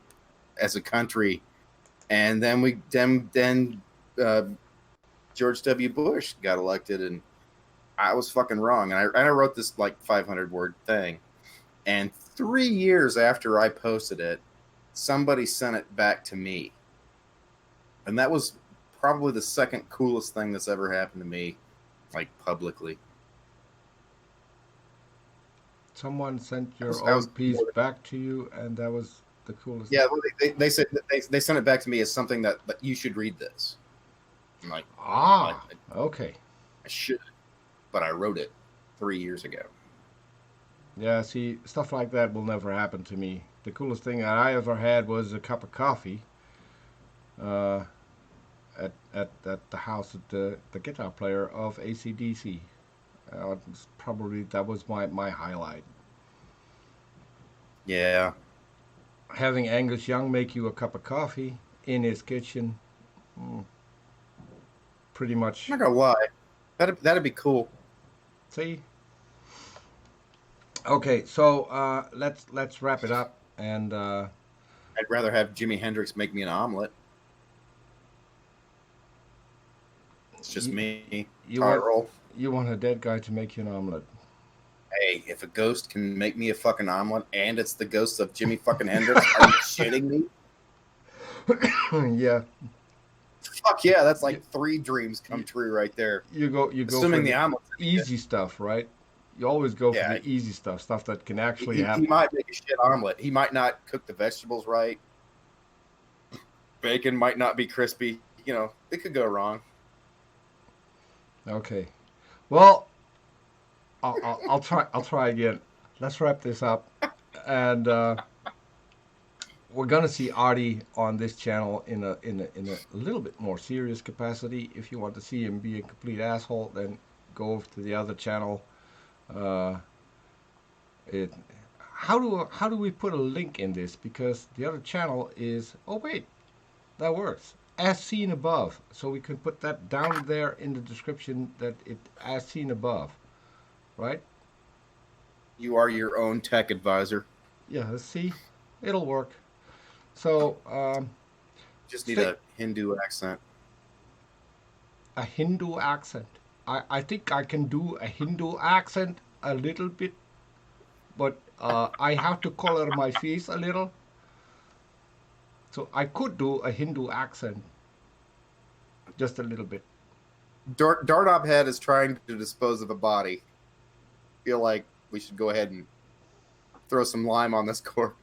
country. And then George W. Bush got elected, and I was fucking wrong. And I wrote this like 500-word thing. And 3 years after I posted it, somebody sent it back to me. And that was probably the second coolest thing that's ever happened to me, like publicly. Someone sent your old piece back to you, and that was the coolest. Yeah, they said they sent it back to me as something that you should read this. I'm like, okay. I should, but I wrote it 3 years ago. Yeah, see, stuff like that will never happen to me. The coolest thing that I ever had was a cup of coffee at the house of the guitar player of AC/DC. That was my highlight. Yeah. Having Angus Young make you a cup of coffee in his kitchen, pretty much. I'm not gonna lie, that'd be cool. See. Okay, so let's wrap it up, and I'd rather have Jimi Hendrix make me an omelet. It's just me. You want a dead guy to make you an omelet? Hey, if a ghost can make me a fucking omelet, and it's the ghost of Jimi fucking Hendrix, are you shitting me? Yeah. Fuck yeah, that's like 3 dreams come true right there. You go Assuming for the omelet easy stuff, right? You always go for the easy stuff that can actually happen. He might make a shit omelet. He might not cook the vegetables right. Bacon might not be crispy. It could go wrong. Okay. Well, I'll try again. Let's wrap this up, and we're gonna see Arti on this channel in a little bit more serious capacity. If you want to see him be a complete asshole, then go over to the other channel. How do we put a link in this? Because the other channel is, oh wait, that works, as seen above. So we can put that down there in the description, that it as seen above, right? You are your own tech advisor. Yeah, see, it'll work. So just need a Hindu accent. A Hindu accent. I think I can do a Hindu accent a little bit, but I have to color my face a little. So I could do a Hindu accent, just a little bit. Darnob Head is trying to dispose of a body. Feel like we should go ahead and throw some lime on this corpse.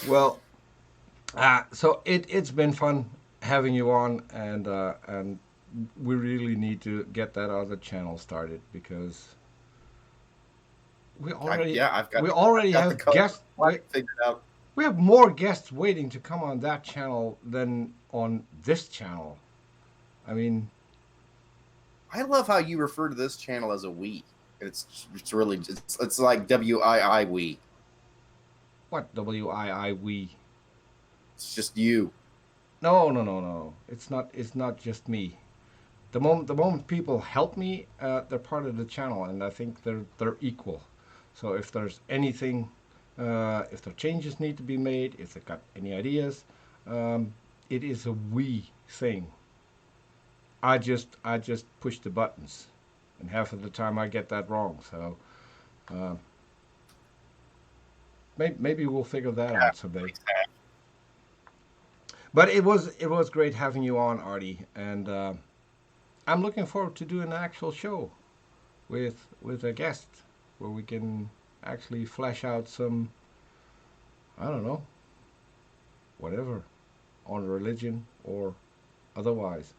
Well, so it's been fun having you on, and we really need to get that other channel started, because we already have guests. We have more guests waiting to come on that channel than on this channel. I mean, I love how you refer to this channel as a we. It's really it's like WII we. What WII we? It's just you. No. It's not just me. The moment people help me, they're part of the channel, and I think they're equal. So if there's anything, if there changes need to be made, if they've got any ideas, it is a we thing. I just push the buttons, and half of the time I get that wrong. So maybe we'll figure that out someday. But it was great having you on, Arti, and I'm looking forward to doing an actual show with a guest where we can actually flesh out some, I don't know, whatever, on religion or otherwise,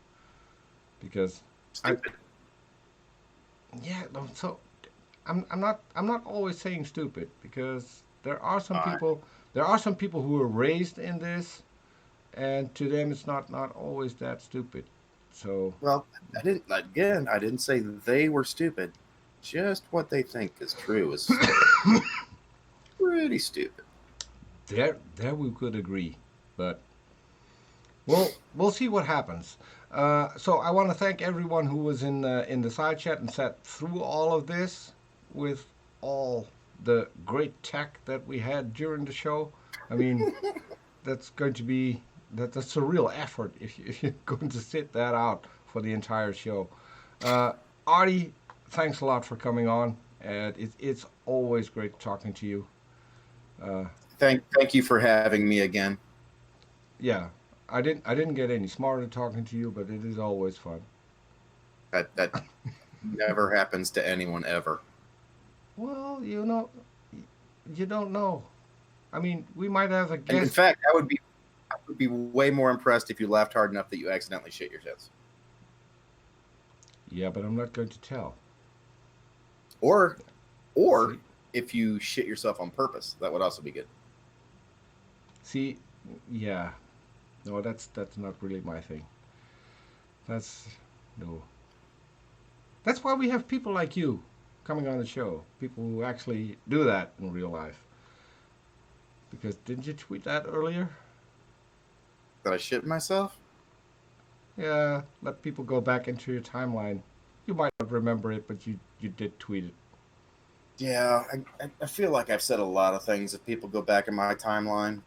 because so I'm not always saying stupid, because All right. there are some people who were raised in this, and to them it's not always that stupid. So Well, I didn't say they were stupid. Just what they think is true is pretty stupid. there we could agree, but we'll see what happens. So I want to thank everyone who was in the side chat and sat through all of this with all the great tech that we had during the show. I mean, that's going to be that's a real effort if you're going to sit that out for the entire show. Uh, Artie, thanks a lot for coming on. And it's always great talking to you. Uh, Thank you for having me again. yeah, I didn't get any smarter talking to you, but it is always fun. That never happens to anyone ever. Well, you don't know. I mean, we might have a And in guest. fact, I would be way more impressed if you laughed hard enough that you accidentally shit yourselves. Yeah, but I'm not going to tell. Or See, if you shit yourself on purpose, that would also be good. see, yeah, no, that's not really my thing. That's no. That's why we have people like you coming on the show. People who actually do that in real life. Because didn't you tweet that earlier? Did I shit myself? Yeah, let people go back into your timeline. You might not remember it, but you did tweet it. Yeah, I feel like I've said a lot of things if people go back in my timeline.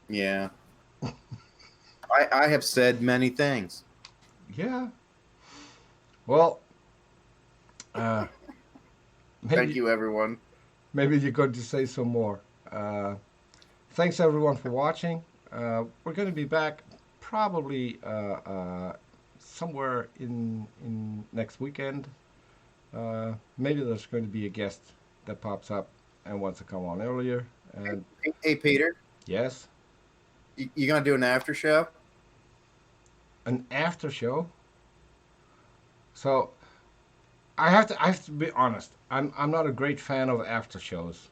Yeah. I have said many things. Yeah. Well, uh, Thank maybe you, everyone. maybe you're going to say some more. Thanks everyone for watching. We're going to be back probably somewhere in next weekend. Maybe there's going to be a guest that pops up and wants to come on earlier. And Hey, Peter, yes, you gonna do an after show? an after show. So I have to be honest. I'm not a great fan of after shows,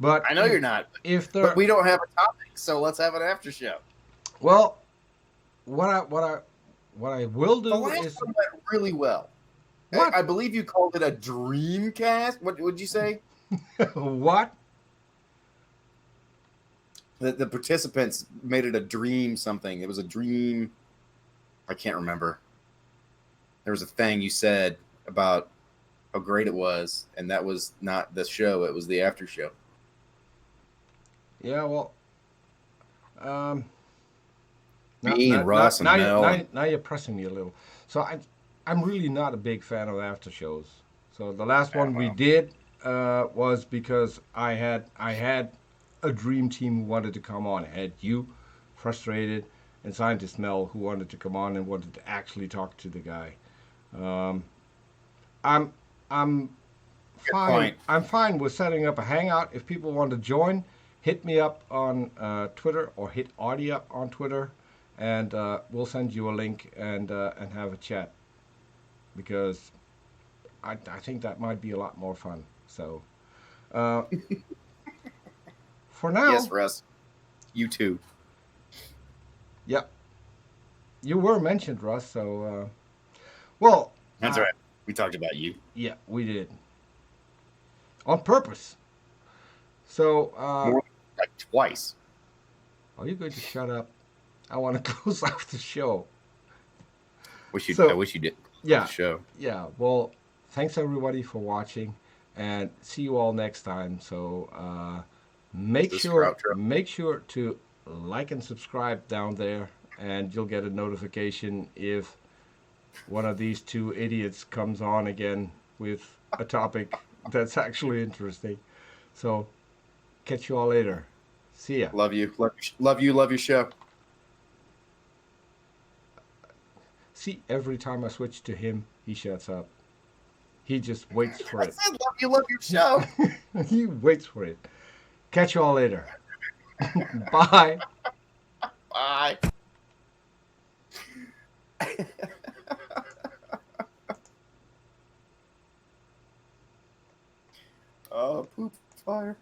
but I know you're not, if but there, we don't have a topic, so let's have an after show. well, what I will The do last is one went really well. what I believe you called it a dream cast. What would you say? what The participants made it a dream something. It was a dream. I can't remember. There was a thing you said about how great it was, and that was not the show. It was the after show. yeah, well, um, now, Me now, and now, Russ and now, you, Mel. now, And, now you're pressing me a little. So I'm really not a big fan of after shows. So the last one we well, did was because I had a dream team who wanted to come on. I had you, frustrated, and scientist Mel who wanted to come on and wanted to actually talk to the guy. Um, I'm I'm good fine. point. I'm fine with setting up a hangout. If people want to join, hit me up on Twitter or hit Artie up on Twitter, and we'll send you a link and have a chat because I think that might be a lot more fun. So uh, for Yes, now, Russ. You too. yep, you were mentioned, Russ. So well, That's right. We talked about you. yeah, we did on purpose. So More like twice. are you going to shut up? I want to close out the show. I So wish you did. yeah, The show. yeah. Well, thanks everybody for watching, and see you all next time. So This Sprout Truck. make sure to like and subscribe down there, and you'll get a notification if one of these two idiots comes on again with a topic that's actually interesting. So catch you all later. See ya. Love you. Love you. Love your show. See, every time I switch to him, he shuts up. He just waits for I it. said love you. Love your show. He waits for it. Catch you all later. Bye. Bye. Poop fire.